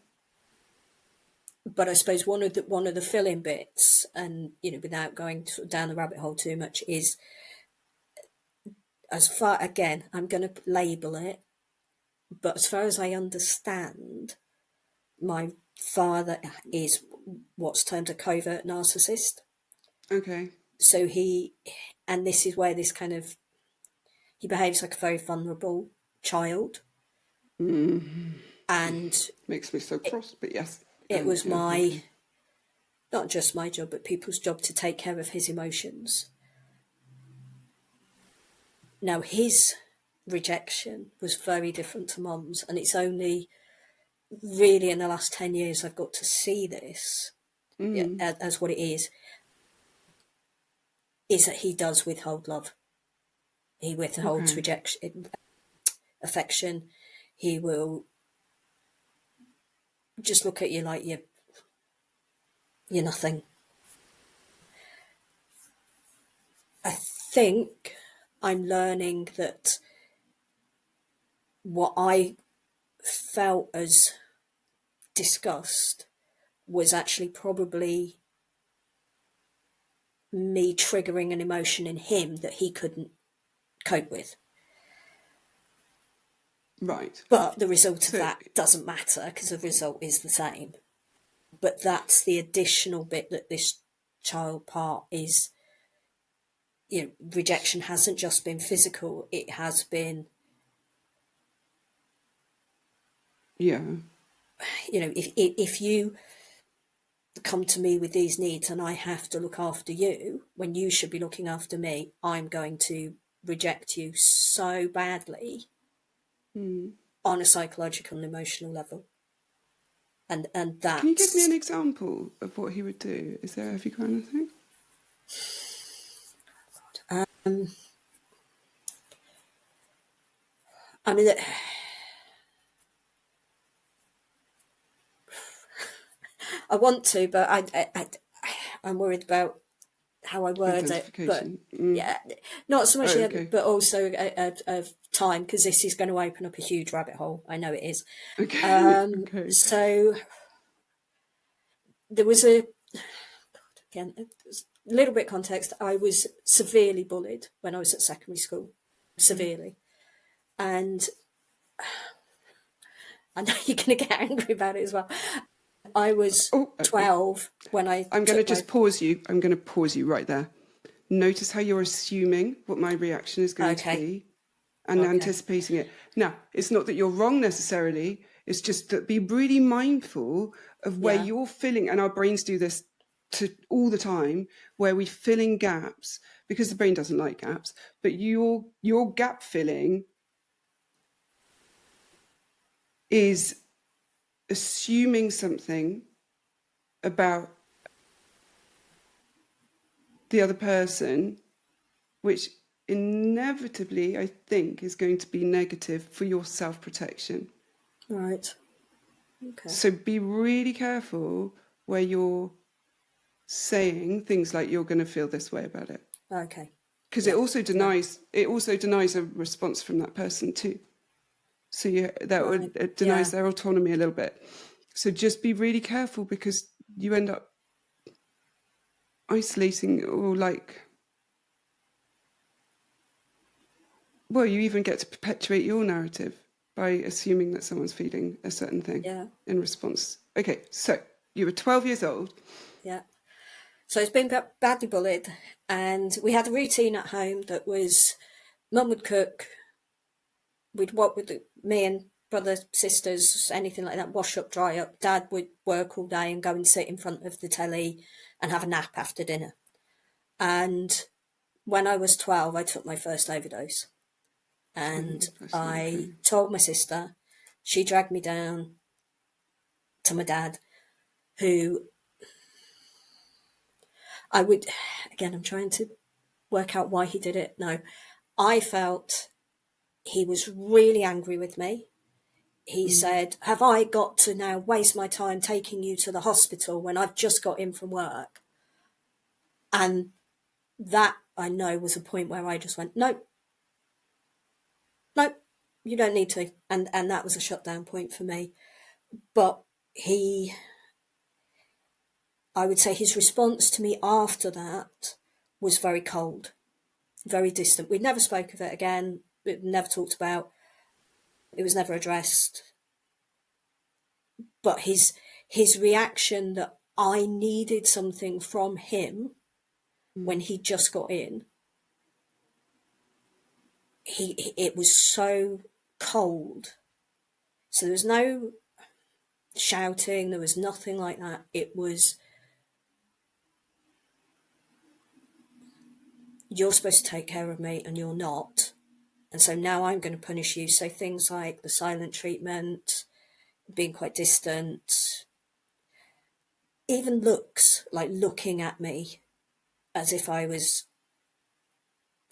B: But I suppose one of the fill-in bits, and without going down the rabbit hole too much, is as far, again, I'm going to label it, but as far as I understand, my father is what's termed a covert narcissist.
A: Okay.
B: So and this is where this kind of, he behaves like a very vulnerable child. And
A: makes me so cross, but yes.
B: It was not just my job, but people's job to take care of his emotions. Now, his rejection was very different to Mum's, and it's only really in the last 10 years I've got to see this as what it is that he does withhold love. He withholds rejection, affection. He will just look at you like you're nothing. I think I'm learning that what I felt as disgust was actually probably me triggering an emotion in him that he couldn't cope with.
A: Right.
B: But the result of that doesn't matter because the result is the same. But that's the additional bit that this child part is, rejection hasn't just been physical, it has been, if you come to me with these needs and I have to look after you when you should be looking after me, I'm going to reject you so badly on a psychological and emotional level. And that.
A: Can you give me an example of what he would do? Have you got anything?
B: I mean, I want to, but I'm worried about how I word it. But yeah, not so much, but also of time, because this is going to open up a huge rabbit hole. I know it is.
A: Okay.
B: So there was again, little bit context, I was severely bullied when I was at secondary school, severely. And I know you're going to get angry about it as well. I was 12 when
A: I'm going to just pause you. I'm going to pause you right there. Notice how you're assuming what my reaction is going to be and anticipating it. Now, it's not that you're wrong necessarily. It's just that be really mindful of where you're filling, and our brains do this all the time, where we fill in gaps, because the brain doesn't like gaps, but your gap filling is assuming something about the other person, which inevitably, I think, is going to be negative for your self-protection.
B: Right. Okay.
A: So be really careful where you're saying things like you're going to feel this way about it.
B: Okay.
A: Because it also denies a response from that person too. So it denies their autonomy a little bit. So just be really careful, because you end up isolating, or you even get to perpetuate your narrative by assuming that someone's feeling a certain thing in response. Okay, so you were 12 years old.
B: Yeah. So it's been badly bullied, and we had a routine at home that was, Mum would cook, we'd walk with me and brothers, sisters, anything like that, wash up, dry up. Dad would work all day and go and sit in front of the telly and have a nap after dinner. And when I was 12, I took my first overdose. And I told my sister. She dragged me down to my dad, who I'm trying to work out why he did it. No, I felt he was really angry with me. He said, have I got to now waste my time taking you to the hospital when I've just got in from work? And that, I know, was a point where I just went, nope, you don't need to. And that was a shutdown point for me. But I would say his response to me after that was very cold, very distant. We never spoke of it again. It never talked about. It was never addressed. But his reaction that I needed something from him when he just got in, it was so cold. So there was no shouting, there was nothing like that. It was, you're supposed to take care of me and you're not. And so now I'm going to punish you. So things like the silent treatment, being quite distant, even looks, like looking at me as if I was,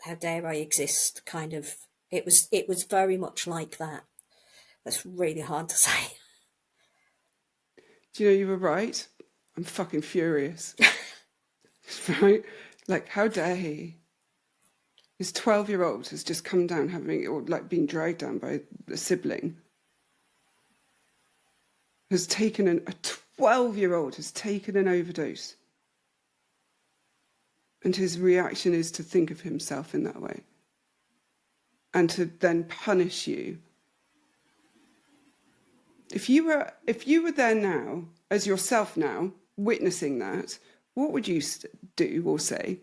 B: how dare I exist, kind of. It was very much like that. That's really hard to say.
A: Do you know, you were right? I'm fucking furious. Right? Like, how dare he? His 12-year-old has just come down being dragged down by a sibling. A 12-year-old has taken an overdose. And his reaction is to think of himself in that way. And to then punish you. If you were there now, as yourself now, witnessing that, what would you do or say?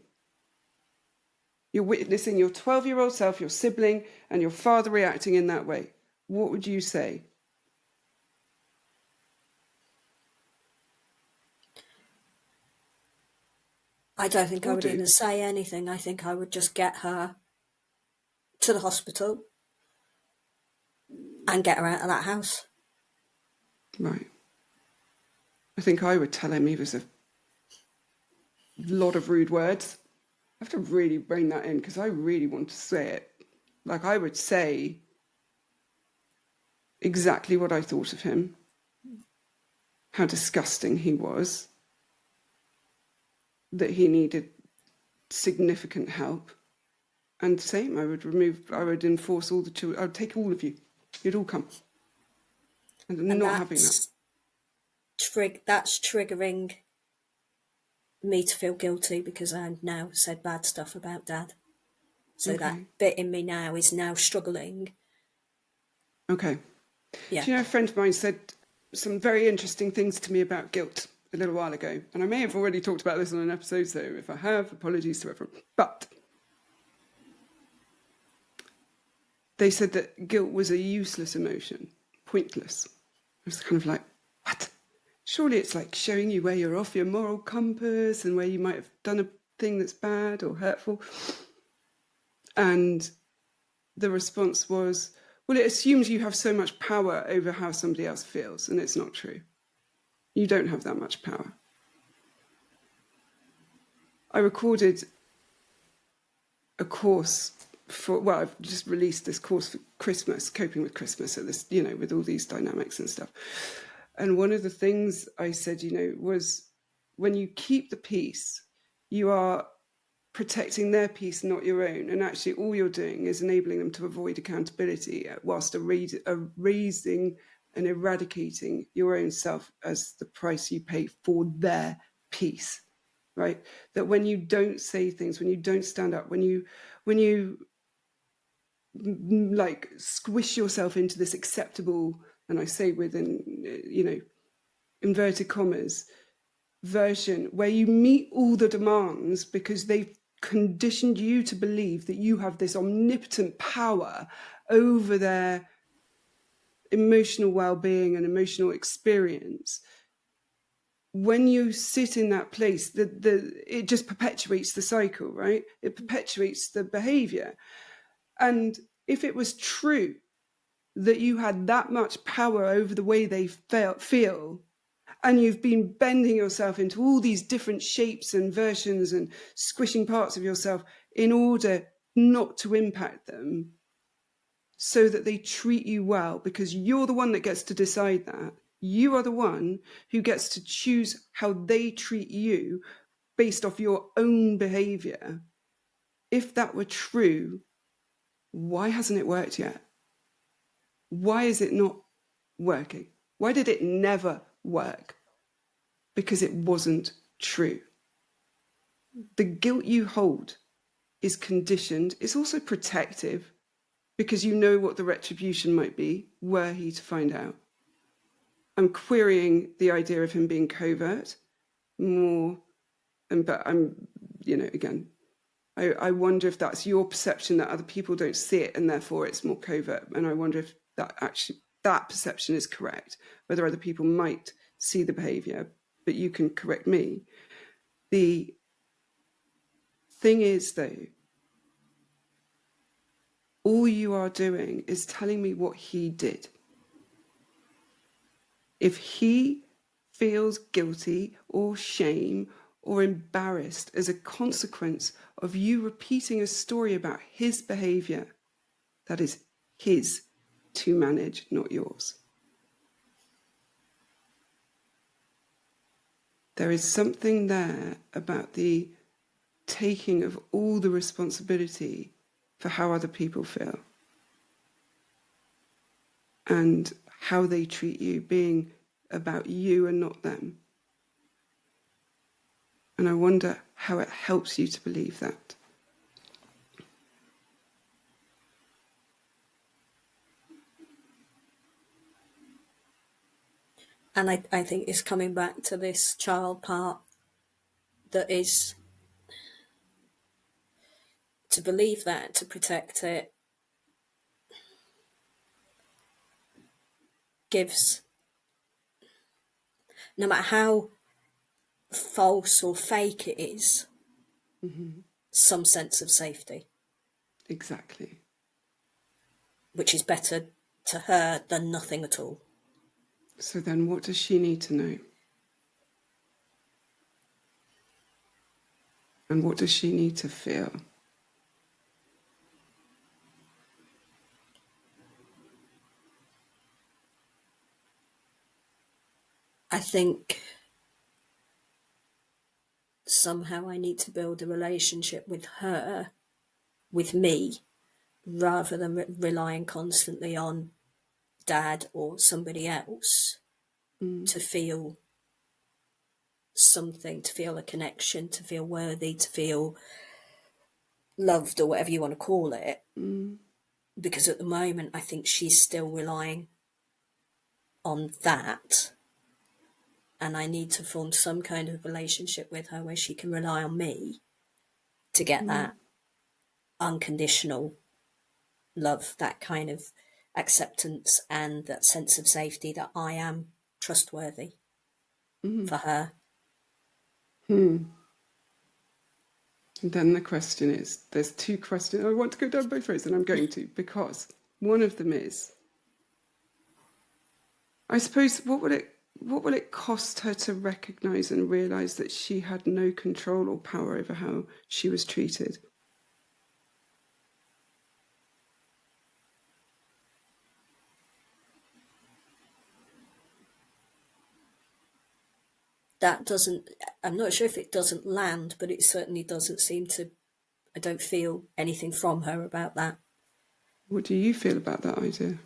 A: You're witnessing your 12-year-old self, your sibling, and your father reacting in that way. What would you say?
B: I don't think I would even say anything. I think I would just get her to the hospital and get her out of that house.
A: Right. I think I would tell him he was a lot of rude words. I have to really rein that in, because I really want to say it. Like, I would say exactly what I thought of him, how disgusting he was, that he needed significant help. And same, I would enforce all the children. I would take all of you. You'd all come. And not having that.
B: That's triggering me to feel guilty because I've now said bad stuff about Dad. So that
A: Okay.
B: bit in me now is now struggling.
A: Okay.
B: Yeah.
A: Do you know, a friend of mine said some very interesting things to me about guilt a little while ago. And I may have already talked about this on an episode, so if I have, apologies to everyone. But they said that guilt was a useless emotion, pointless. I was kind of like, what? Surely it's like showing you where you're off your moral compass and where you might have done a thing that's bad or hurtful. And the response was, well, it assumes you have so much power over how somebody else feels, and it's not true. You don't have that much power. I recorded a course I've just released this course for Christmas, coping with Christmas, at this, with all these dynamics and stuff. And one of the things I said, was when you keep the peace, you are protecting their peace, not your own. And actually, all you're doing is enabling them to avoid accountability whilst erasing and eradicating your own self as the price you pay for their peace, right? That when you don't say things, when you don't stand up, when you like squish yourself into this acceptable, and I say within, inverted commas, version where you meet all the demands because they've conditioned you to believe that you have this omnipotent power over their emotional well-being and emotional experience. When you sit in that place, it just perpetuates the cycle, right? It perpetuates the behavior. And if it was true that you had that much power over the way they feel, and you've been bending yourself into all these different shapes and versions and squishing parts of yourself in order not to impact them, so that they treat you well, because you're the one that gets to decide that. You are the one who gets to choose how they treat you based off your own behavior. If that were true, why hasn't it worked yet? Why is it not working? Why did it never work? Because it wasn't true. The guilt you hold is conditioned. It's also protective, because you know what the retribution might be were he to find out. I'm querying the idea of him being covert more, but I'm, again, I wonder if that's your perception, that other people don't see it and therefore it's more covert. And I wonder if that perception is correct, whether other people might see the behavior, but you can correct me. The thing is, though, all you are doing is telling me what he did. If he feels guilty or shame or embarrassed as a consequence of you repeating a story about his behavior, that is his to manage, not yours. There is something there about the taking of all the responsibility for how other people feel and how they treat you being about you and not them. And I wonder how it helps you to believe that.
B: And I think it's coming back to this child part, that is, to believe that, to protect it, gives, no matter how false or fake it is, some sense of safety.
A: Exactly.
B: Which is better to her than nothing at all.
A: So then what does she need to know? And what does she need to feel?
B: I think somehow I need to build a relationship with her, with me, rather than relying constantly on Dad or somebody else to feel something, to feel a connection, to feel worthy, to feel loved, or whatever you want to call it. Because at the moment, I think she's still relying on that. And I need to form some kind of relationship with her where she can rely on me to get that unconditional love, that kind of acceptance, and that sense of safety that I am trustworthy for her.
A: And then the question is, there's two questions. I want to go down both roads, and I'm going to, because one of them is, I suppose, what will it cost her to recognise and realise that she had no control or power over how she was treated?
B: That doesn't, I'm not sure if it doesn't land, but it certainly doesn't seem to, I don't feel anything from her about that.
A: What do you feel about that idea?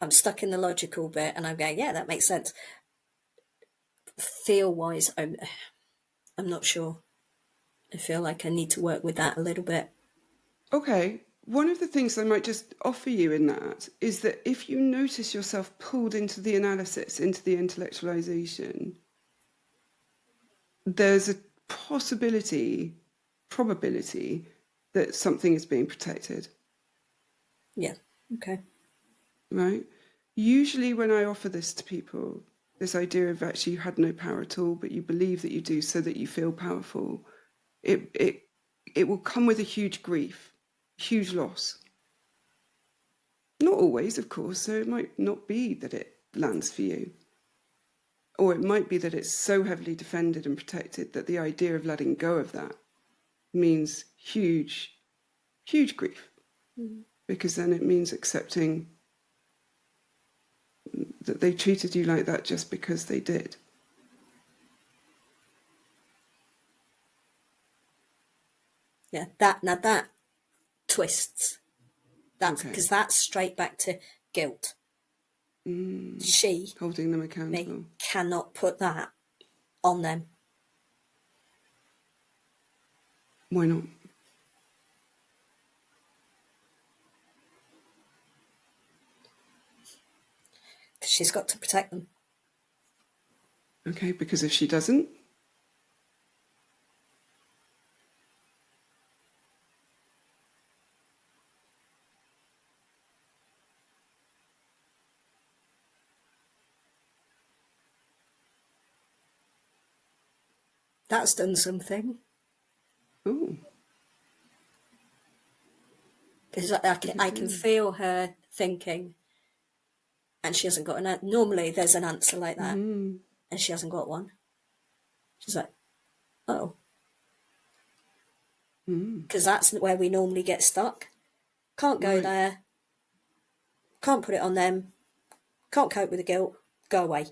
B: I'm stuck in the logical bit and I'm going, yeah, that makes sense. Feel wise, I'm not sure. I feel like I need to work with that a little bit.
A: Okay, one of the things I might just offer you in that is that if you notice yourself pulled into the analysis, into the intellectualization, there's a probability that something is being protected.
B: Yeah, okay.
A: Right? Usually when I offer this to people, this idea of actually you had no power at all, but you believe that you do so that you feel powerful, it will come with a huge grief, huge loss. Not always, of course, so it might not be that it lands for you. Or it might be that it's so heavily defended and protected that the idea of letting go of that means huge, huge grief. Because then it means accepting that they treated you like that just because they did.
B: Yeah, that twists. That's
A: Okay.
B: because that's straight back to guilt. She,
A: Holding them accountable.
B: me, cannot put that on them.
A: Why not?
B: Because she's got to protect them.
A: Okay, because if she doesn't,
B: That's done something.
A: oh,
B: Because I can feel her thinking, and she hasn't got an answer. Normally there's an answer like that, and she hasn't got one. She's like, oh. Because that's where we normally get stuck. Can't go there. Can't put it on them. Can't cope with the guilt. Go away.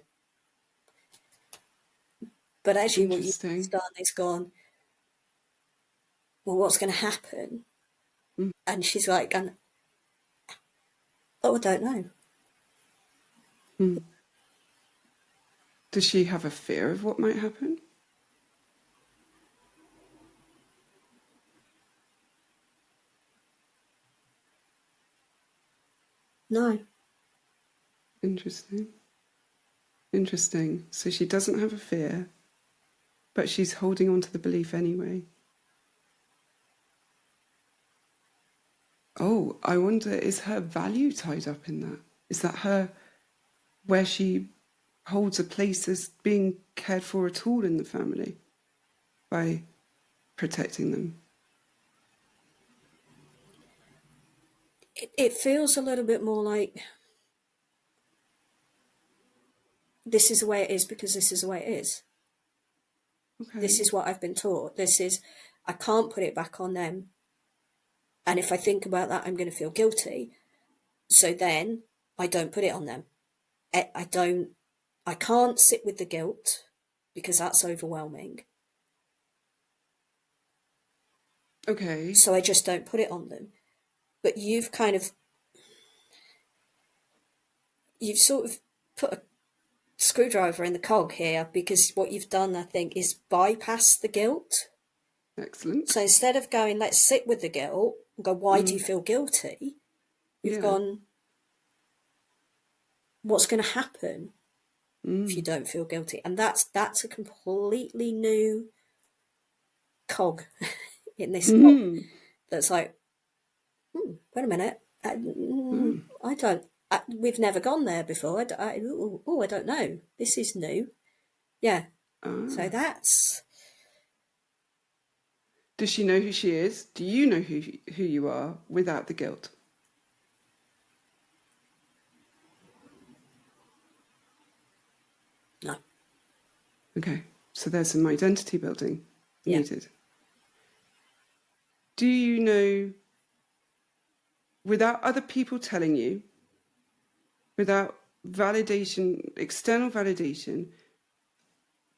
B: But actually what you've done is gone, well, what's going to happen? And she's like, oh, I don't know.
A: Does she have a fear of what might happen?
B: No.
A: Interesting. Interesting. So she doesn't have a fear, but she's holding on to the belief anyway. Oh, I wonder, is her value tied up in that? Is that her, where she holds a place as being cared for at all in the family by protecting them?
B: It feels a little bit more like this is the way it is because this is the way it is. Okay. This is what I've been taught. I can't put it back on them. And if I think about that, I'm going to feel guilty. So then I don't put it on them. I can't sit with the guilt because that's overwhelming.
A: Okay.
B: So I just don't put it on them. But you've sort of put a screwdriver in the cog here, because what you've done, I think, is bypass the guilt.
A: Excellent.
B: So instead of going, let's sit with the guilt and go, why do you feel guilty? You've gone, what's going to happen if you don't feel guilty? And that's a completely new cog in this cog. That's like, wait a minute, I don't. We've never gone there before. I don't know. This is new. Yeah. So that's.
A: Does she know who she is? Do you know who you are without the guilt?
B: No.
A: Okay, so there's some identity building needed. Do you know, without other people telling you, without validation, external validation,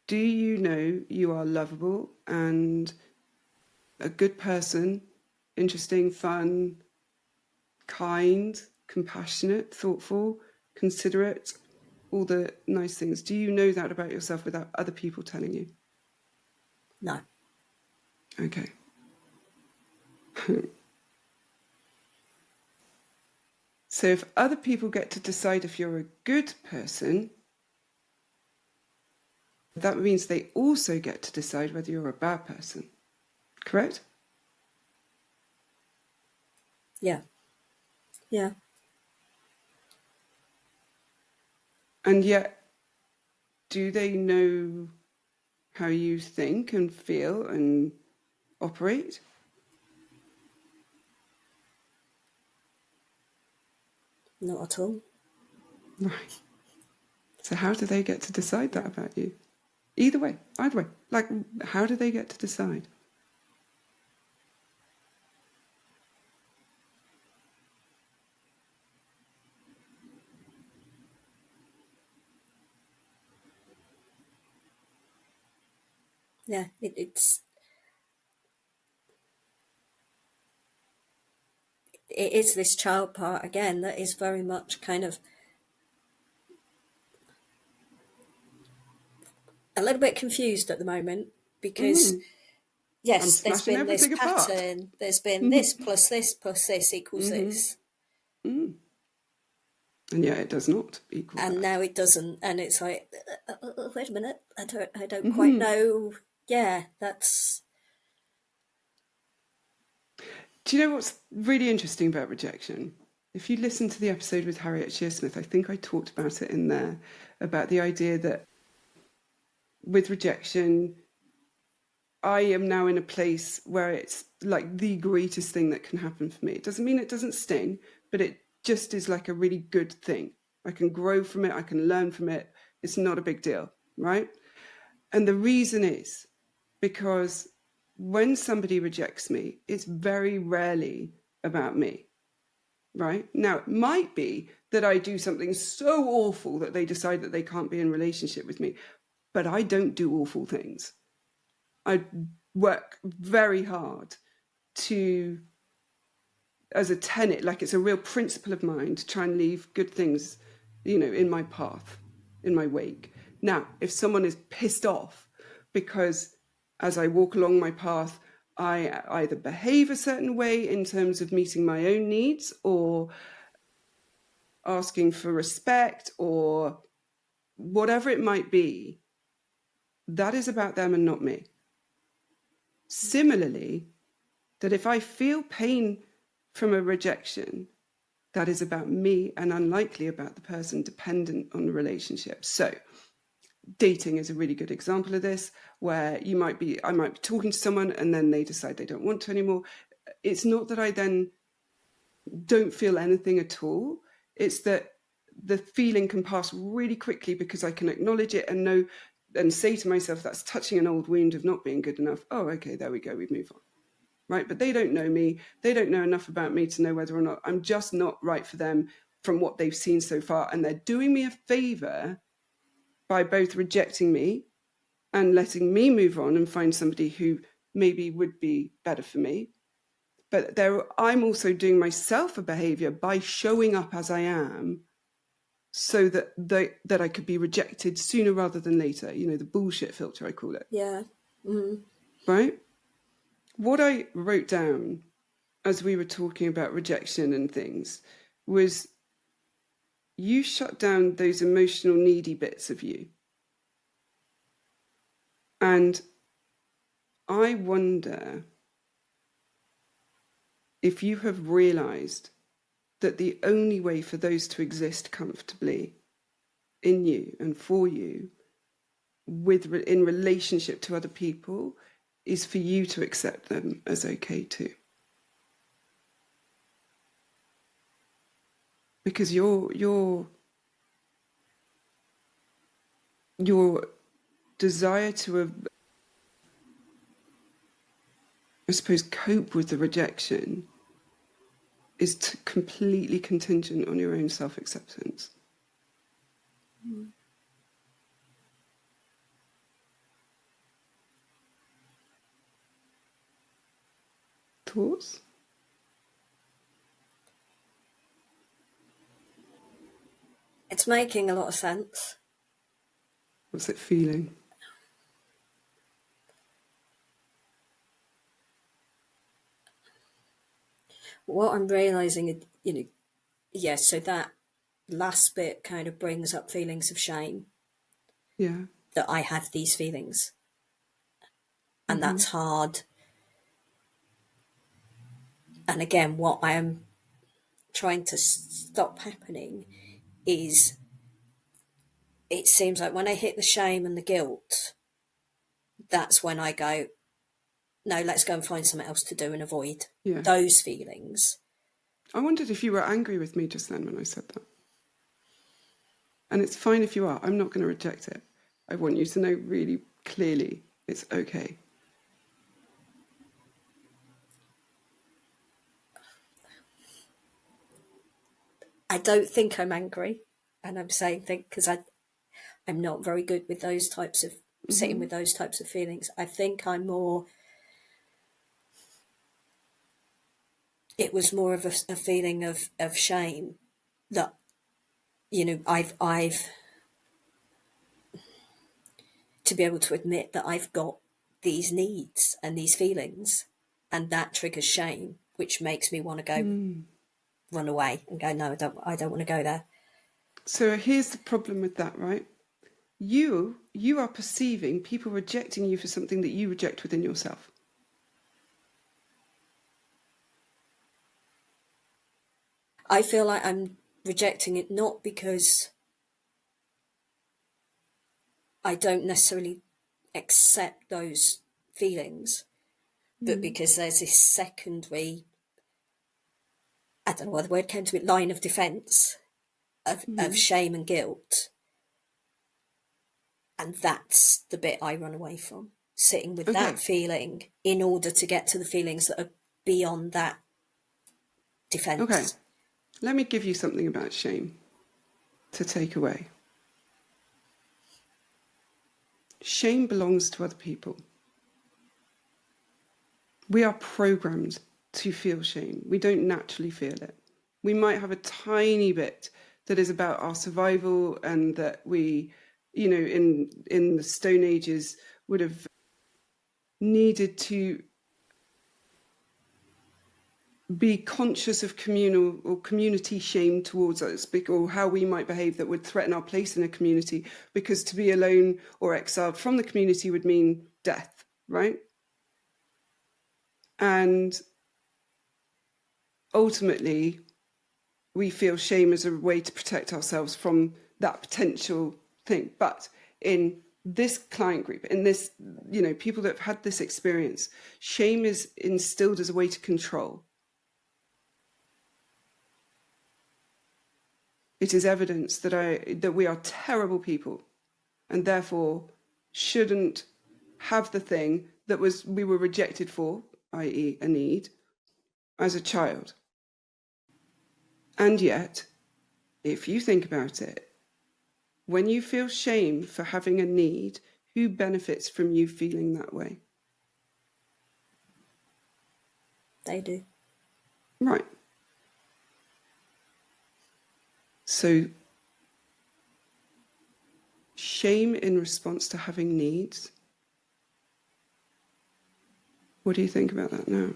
A: do you know you are lovable and a good person, interesting, fun, kind, compassionate, thoughtful, considerate, all the nice things? Do you know that about yourself without other people telling you?
B: No.
A: Okay. So if other people get to decide if you're a good person, that means they also get to decide whether you're a bad person. Correct?
B: Yeah. Yeah.
A: And yet, do they know how you think and feel and operate?
B: Not at all.
A: Right. So how do they get to decide that about you? Either way, either way. Like, how do they get to decide?
B: Yeah. It is this child part again that is very much kind of a little bit confused at the moment, because yes,
A: I'm
B: there's
A: smashing
B: been this
A: everything apart.
B: pattern, there's been this plus this plus this equals this,
A: And yet it does not equal
B: and
A: that.
B: now it doesn't, and it's like, wait a minute, I don't quite know. Yeah, that's.
A: Do you know what's really interesting about rejection? If you listen to the episode with Harriet Shearsmith, I think I talked about it in there, about the idea that with rejection, I am now in a place where it's like the greatest thing that can happen for me. It doesn't mean it doesn't sting, but it just is like a really good thing. I can grow from it, I can learn from it. It's not a big deal, right? And the reason is because when somebody rejects me, it's very rarely about me, right? Now, it might be that I do something so awful that they decide that they can't be in relationship with me, but I don't do awful things. I work very hard to, as a tenet, like it's a real principle of mine, to try and leave good things, in my path, in my wake. Now, if someone is pissed off because as I walk along my path, I either behave a certain way in terms of meeting my own needs or asking for respect or whatever it might be, that is about them and not me. Similarly, that if I feel pain from a rejection, that is about me and unlikely about the person, dependent on the relationship. So dating is a really good example of this, where I might be talking to someone and then they decide they don't want to anymore. It's not that I then don't feel anything at all. It's that the feeling can pass really quickly because I can acknowledge it and know and say to myself, that's touching an old wound of not being good enough. Oh, okay, there we go, we move on. Right? But they don't know me. They don't know enough about me to know whether or not I'm just not right for them from what they've seen so far. And they're doing me a favor by both rejecting me and letting me move on and find somebody who maybe would be better for me. But I'm also doing myself a behaviour by showing up as I am, so that I could be rejected sooner rather than later. You know, the bullshit filter, I call it.
B: Yeah.
A: Right? What I wrote down as we were talking about rejection and things was, you shut down those emotional needy bits of you. And I wonder if you have realised that the only way for those to exist comfortably in you and for you in relationship to other people is for you to accept them as okay too. Because your desire to, I suppose, cope with the rejection is completely contingent on your own self-acceptance. Thoughts?
B: It's making a lot of sense.
A: What's it feeling?
B: What I'm realising, yes, so that last bit kind of brings up feelings of shame.
A: Yeah.
B: That I have these feelings. And that's hard. And again, what I am trying to stop happening is, it seems like when I hit the shame and the guilt, that's when I go, no, let's go and find something else to do and avoid those feelings.
A: I wondered if you were angry with me just then when I said that. And it's fine if you are. I'm not going to reject it. I want you to know really clearly it's okay.
B: I don't think I'm angry. And I'm saying things because I'm not very good with those types of, sitting with those types of feelings. I think I'm more, it was more of a feeling of shame that, I've to be able to admit that I've got these needs and these feelings, and that triggers shame, which makes me want to go run away and go, no, I don't want to go there.
A: So here's the problem with that, right? You are perceiving people rejecting you for something that you reject within yourself.
B: I feel like I'm rejecting it not because I don't necessarily accept those feelings, but because there's this secondary, I don't know why the word came to me, line of defence of shame and guilt. And that's the bit I run away from, sitting with that feeling in order to get to the feelings that are beyond that defence.
A: Okay, let me give you something about shame to take away. Shame belongs to other people. We are programmed to feel shame. We don't naturally feel it. We might have a tiny bit that is about our survival, and that we, in the Stone Ages would have needed to be conscious of communal or community shame towards us, or how we might behave that would threaten our place in a community, because to be alone or exiled from the community would mean death, right? And ultimately, we feel shame as a way to protect ourselves from that potential thing. But in this client group, in this, people that have had this experience, shame is instilled as a way to control. It is evidence that we are terrible people, and therefore shouldn't have the thing that we were rejected for, i.e. a need, as a child. And yet, if you think about it, when you feel shame for having a need, who benefits from you feeling that way?
B: They do.
A: Right. So shame in response to having needs. What do you think about that now?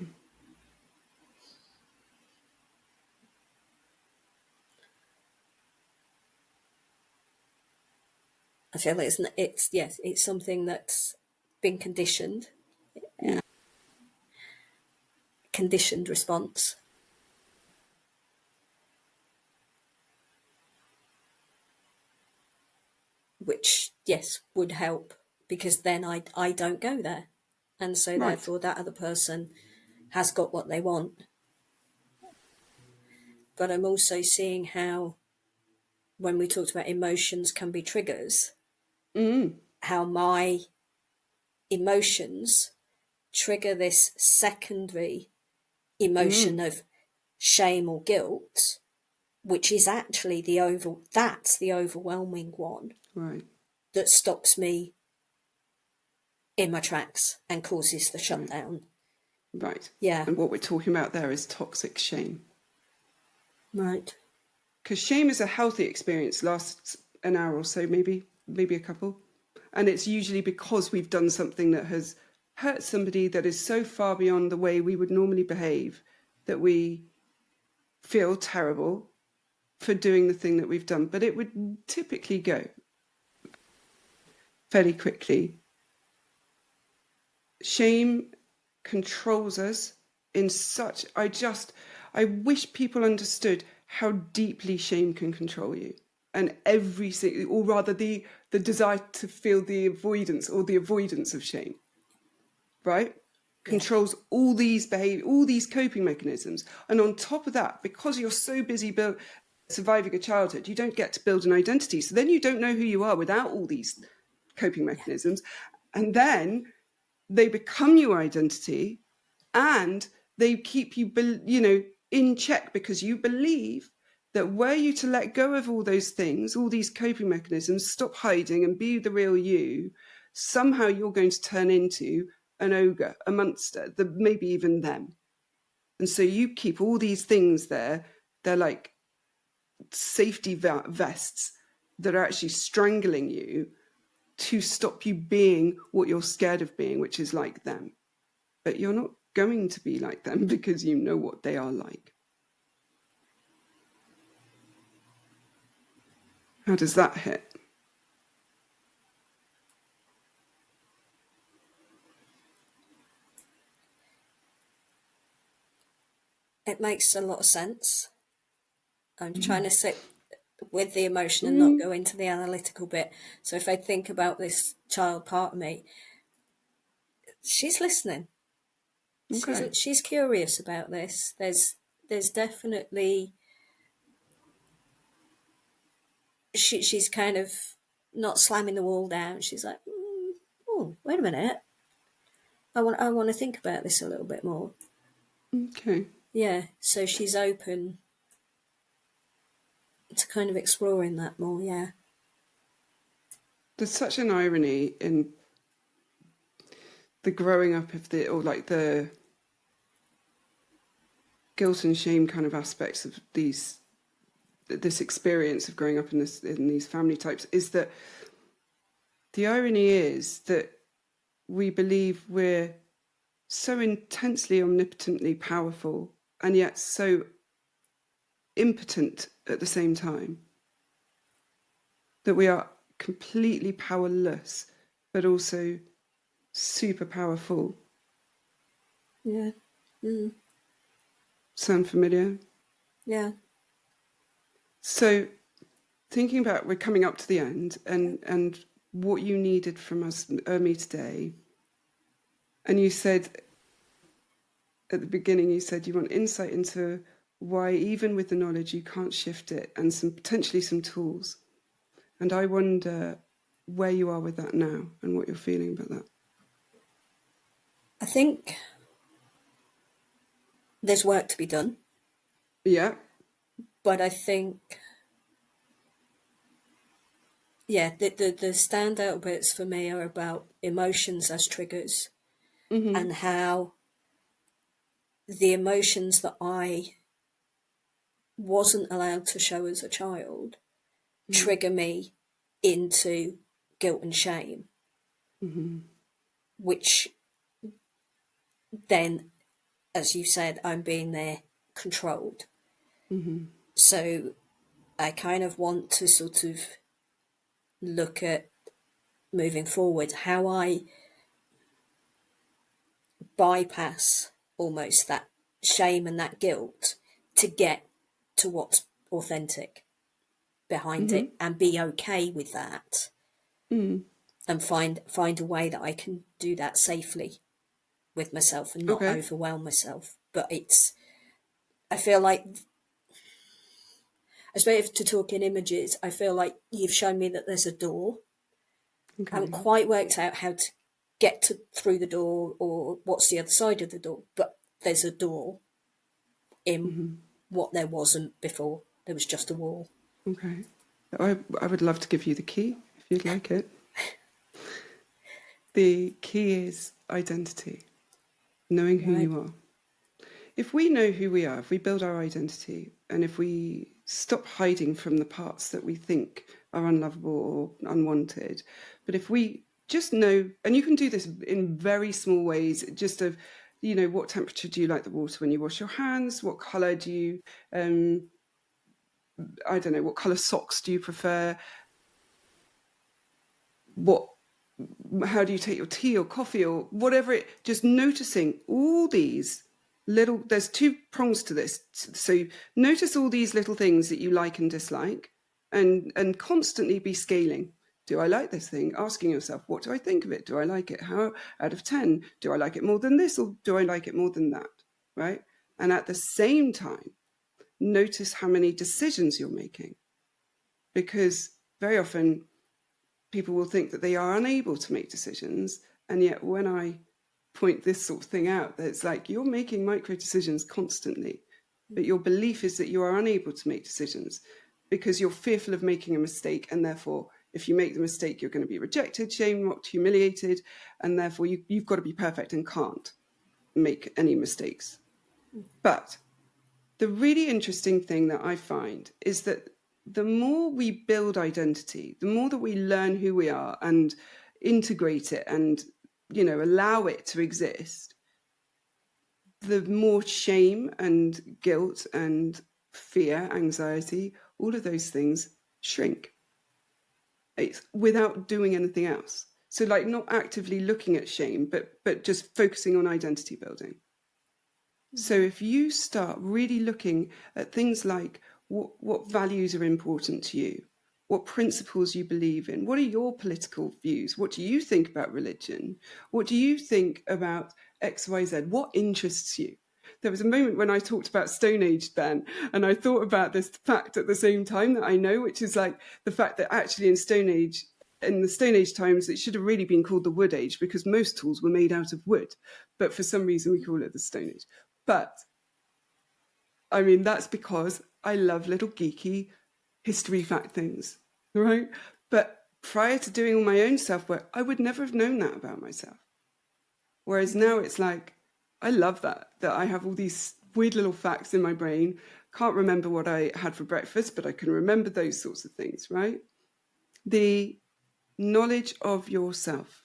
B: I feel it's something that's been conditioned,
A: Yeah.
B: conditioned response, which yes would help, because then I don't go there, and so
A: Right.
B: therefore that other person has got what they want. But I'm also seeing how, when we talked about emotions can be triggers, how my emotions trigger this secondary emotion of shame or guilt, which is actually that's the overwhelming one
A: Right.
B: that stops me in my tracks and causes the
A: Right.
B: shutdown.
A: Right.
B: Yeah.
A: And what we're talking about there is toxic shame.
B: Right.
A: Because shame is a healthy experience, lasts an hour or so, maybe a couple. And it's usually because we've done something that has hurt somebody that is so far beyond the way we would normally behave that we feel terrible for doing the thing that we've done. But it would typically go fairly quickly. Shame controls us in such, I wish people understood how deeply shame can control you. And or rather the desire to feel the avoidance of shame, right?
B: Yeah.
A: Controls all these behavior, all these coping mechanisms. And on top of that, because you're so busy surviving a childhood, you don't get to build an identity. So then you don't know who you are without all these coping mechanisms. And then they become your identity, and they keep you, in check, because you believe that were you to let go of all those things, all these coping mechanisms, stop hiding and be the real you, somehow you're going to turn into an ogre, a monster, maybe even them. And so you keep all these things there. They're like safety vests that are actually strangling you to stop you being what you're scared of being, which is like them. But you're not going to be like them because you know what they are like. How does that hit?
B: It makes a lot of sense. I'm trying to sit with the emotion and not go into the analytical bit. So if I think about this child part of me, she's listening.
A: Okay.
B: She's curious about this. There's definitely she's kind of not slamming the wall down. She's like, oh, wait a minute. I want to think about this a little bit more.
A: Okay.
B: Yeah, so she's open to kind of exploring that more. Yeah.
A: There's such an irony in the growing up of the guilt and shame kind of aspects of this experience of growing up in these family types, is that the irony is that we believe we're so intensely omnipotently powerful and yet so impotent at the same time, that we are completely powerless but also super powerful.
B: Yeah.
A: Sound familiar?
B: Yeah.
A: So thinking about, we're coming up to the end, and what you needed from me today, and you said at the beginning, you said you want insight into why, even with the knowledge, you can't shift it, and potentially some tools. And I wonder where you are with that now and what you're feeling about that.
B: I think there's work to be done.
A: Yeah.
B: But I think, yeah, the standout bits for me are about emotions as triggers, and how the emotions that I wasn't allowed to show as a child trigger me into guilt and shame, which then, as you said, I'm being there controlled. So I kind of want to sort of look at moving forward how I bypass almost that shame and that guilt to get to what's authentic behind it and be okay with that, and find a way that I can do that safely with myself and not
A: Okay.
B: overwhelm myself. But I feel like, I suppose to talk in images, I feel like you've shown me that there's a door. I haven't quite worked out how to get through the door or what's the other side of the door, but there's a door in what there wasn't before. There was just a wall.
A: Okay. I would love to give you the key if you'd like it. The key is identity, knowing who you are. If we know who we are, if we build our identity, and if we stop hiding from the parts that we think are unlovable or unwanted, but if we just know, and you can do this in very small ways, just of, you know, what temperature do you like the water when you wash your hands? What colour do you, I don't know, what colour socks do you prefer? How do you take your tea or coffee or whatever just noticing all these little, there's two prongs to this. So notice all these little things that you like and dislike, and constantly be scaling. Do I like this thing? Asking yourself, what do I think of it? Do I like it? How out of 10? Do I like it more than this, or do I like it more than that? Right? And at the same time, notice how many decisions you're making. Because very often people will think that they are unable to make decisions. And yet when I point this sort of thing out, that it's like you're making micro decisions constantly, but your belief is that you are unable to make decisions because you're fearful of making a mistake. And therefore, if you make the mistake, you're going to be rejected, shamed, mocked, humiliated. And therefore, you've got to be perfect and can't make any mistakes. But the really interesting thing that I find is that the more we build identity, the more that we learn who we are and integrate it and, you know, allow it to exist, the more shame and guilt and fear, anxiety, all of those things shrink. It's without doing anything else. So like not actively looking at shame, but just focusing on identity building. So if you start really looking at things like what values are important to you, what principles you believe in, what are your political views, what do you think about religion, what do you think about X, Y, Z, what interests you? There was a moment when I talked about Stone Age then, and I thought about this fact at the same time that I know, which is like the fact that actually in the Stone Age times, it should have really been called the Wood Age because most tools were made out of wood. But for some reason, we call it the Stone Age. But I mean, that's because I love little geeky history fact things, right? But prior to doing all my own self work, I would never have known that about myself. Whereas now it's like, I love that I have all these weird little facts in my brain. Can't remember what I had for breakfast, but I can remember those sorts of things, right? The knowledge of yourself,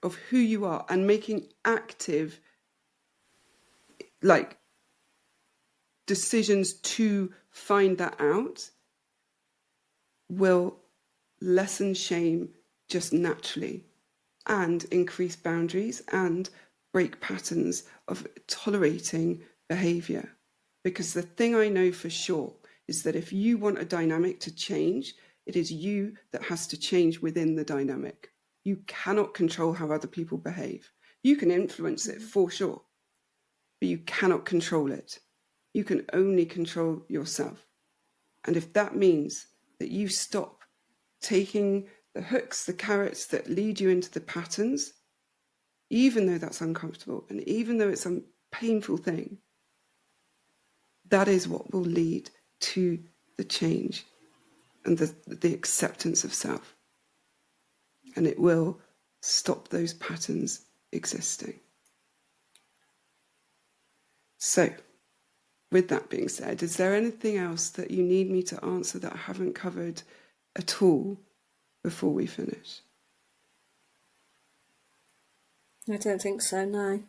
A: of who you are, and making active, like, decisions to find that out will lessen shame just naturally and increase boundaries and break patterns of tolerating behaviour. Because the thing I know for sure is that if you want a dynamic to change, it is you that has to change within the dynamic. You cannot control how other people behave. You can influence it for sure, but you cannot control it. You can only control yourself. And if that means that you stop taking the hooks, the carrots that lead you into the patterns, even though that's uncomfortable and even though it's a painful thing, that is what will lead to the change and the acceptance of self. And it will stop those patterns existing. So, with that being said, is there anything else that you need me to answer that I haven't covered at all before we finish?
B: I don't think so, no.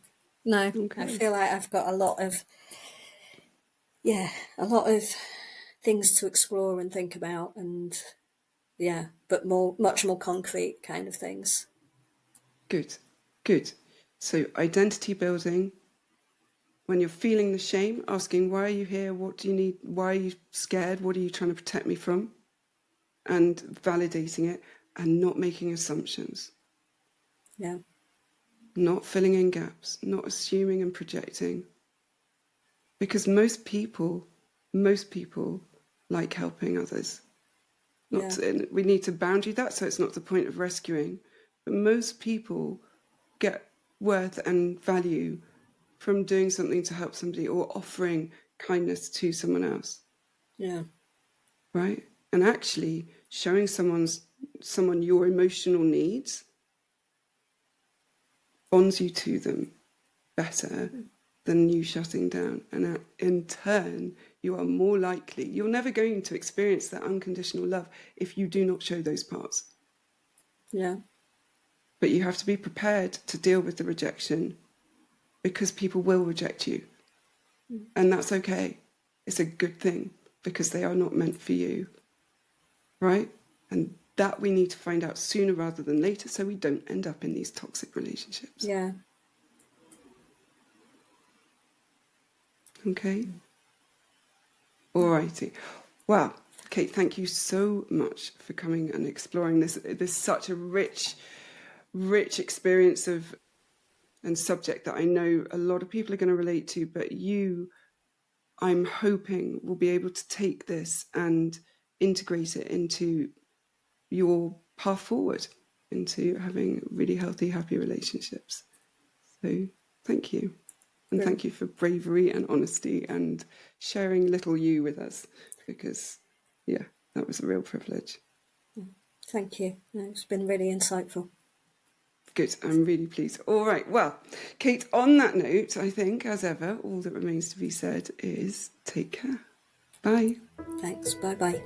B: No,
A: Okay.
B: I feel like I've got a lot of things to explore and think about, and but much more concrete kind of things.
A: Good, good. So identity building, when you're feeling the shame, asking, why are you here? What do you need? Why are you scared? What are you trying to protect me from? And validating it and not making assumptions.
B: Yeah.
A: Not filling in gaps, not assuming and projecting. Because most people like helping others. We need to boundary that so it's not the point of rescuing. But most people get worth and value from doing something to help somebody or offering kindness to someone else.
B: Yeah.
A: Right? And actually showing someone your emotional needs bonds you to them better than you shutting down. And in turn, you are more likely, you're never going to experience that unconditional love if you do not show those parts.
B: Yeah.
A: But you have to be prepared to deal with the rejection, because people will reject you. And that's okay. It's a good thing, because they are not meant for you. Right? And that we need to find out sooner rather than later, so we don't end up in these toxic relationships.
B: Yeah.
A: Okay? All righty. Well, Kate, thank you so much for coming and exploring this. There's such a rich experience of and subject that I know a lot of people are going to relate to, but you, I'm hoping, will be able to take this and integrate it into your path forward, into having really healthy, happy relationships. So thank you. And thank you for bravery and honesty and sharing little you with us, because, yeah, that was a real privilege.
B: Thank you. It's been really insightful.
A: Good. I'm really pleased. All right. Well, Kate, on that note, I think, as ever, all that remains to be said is take care. Bye.
B: Thanks. Bye-bye.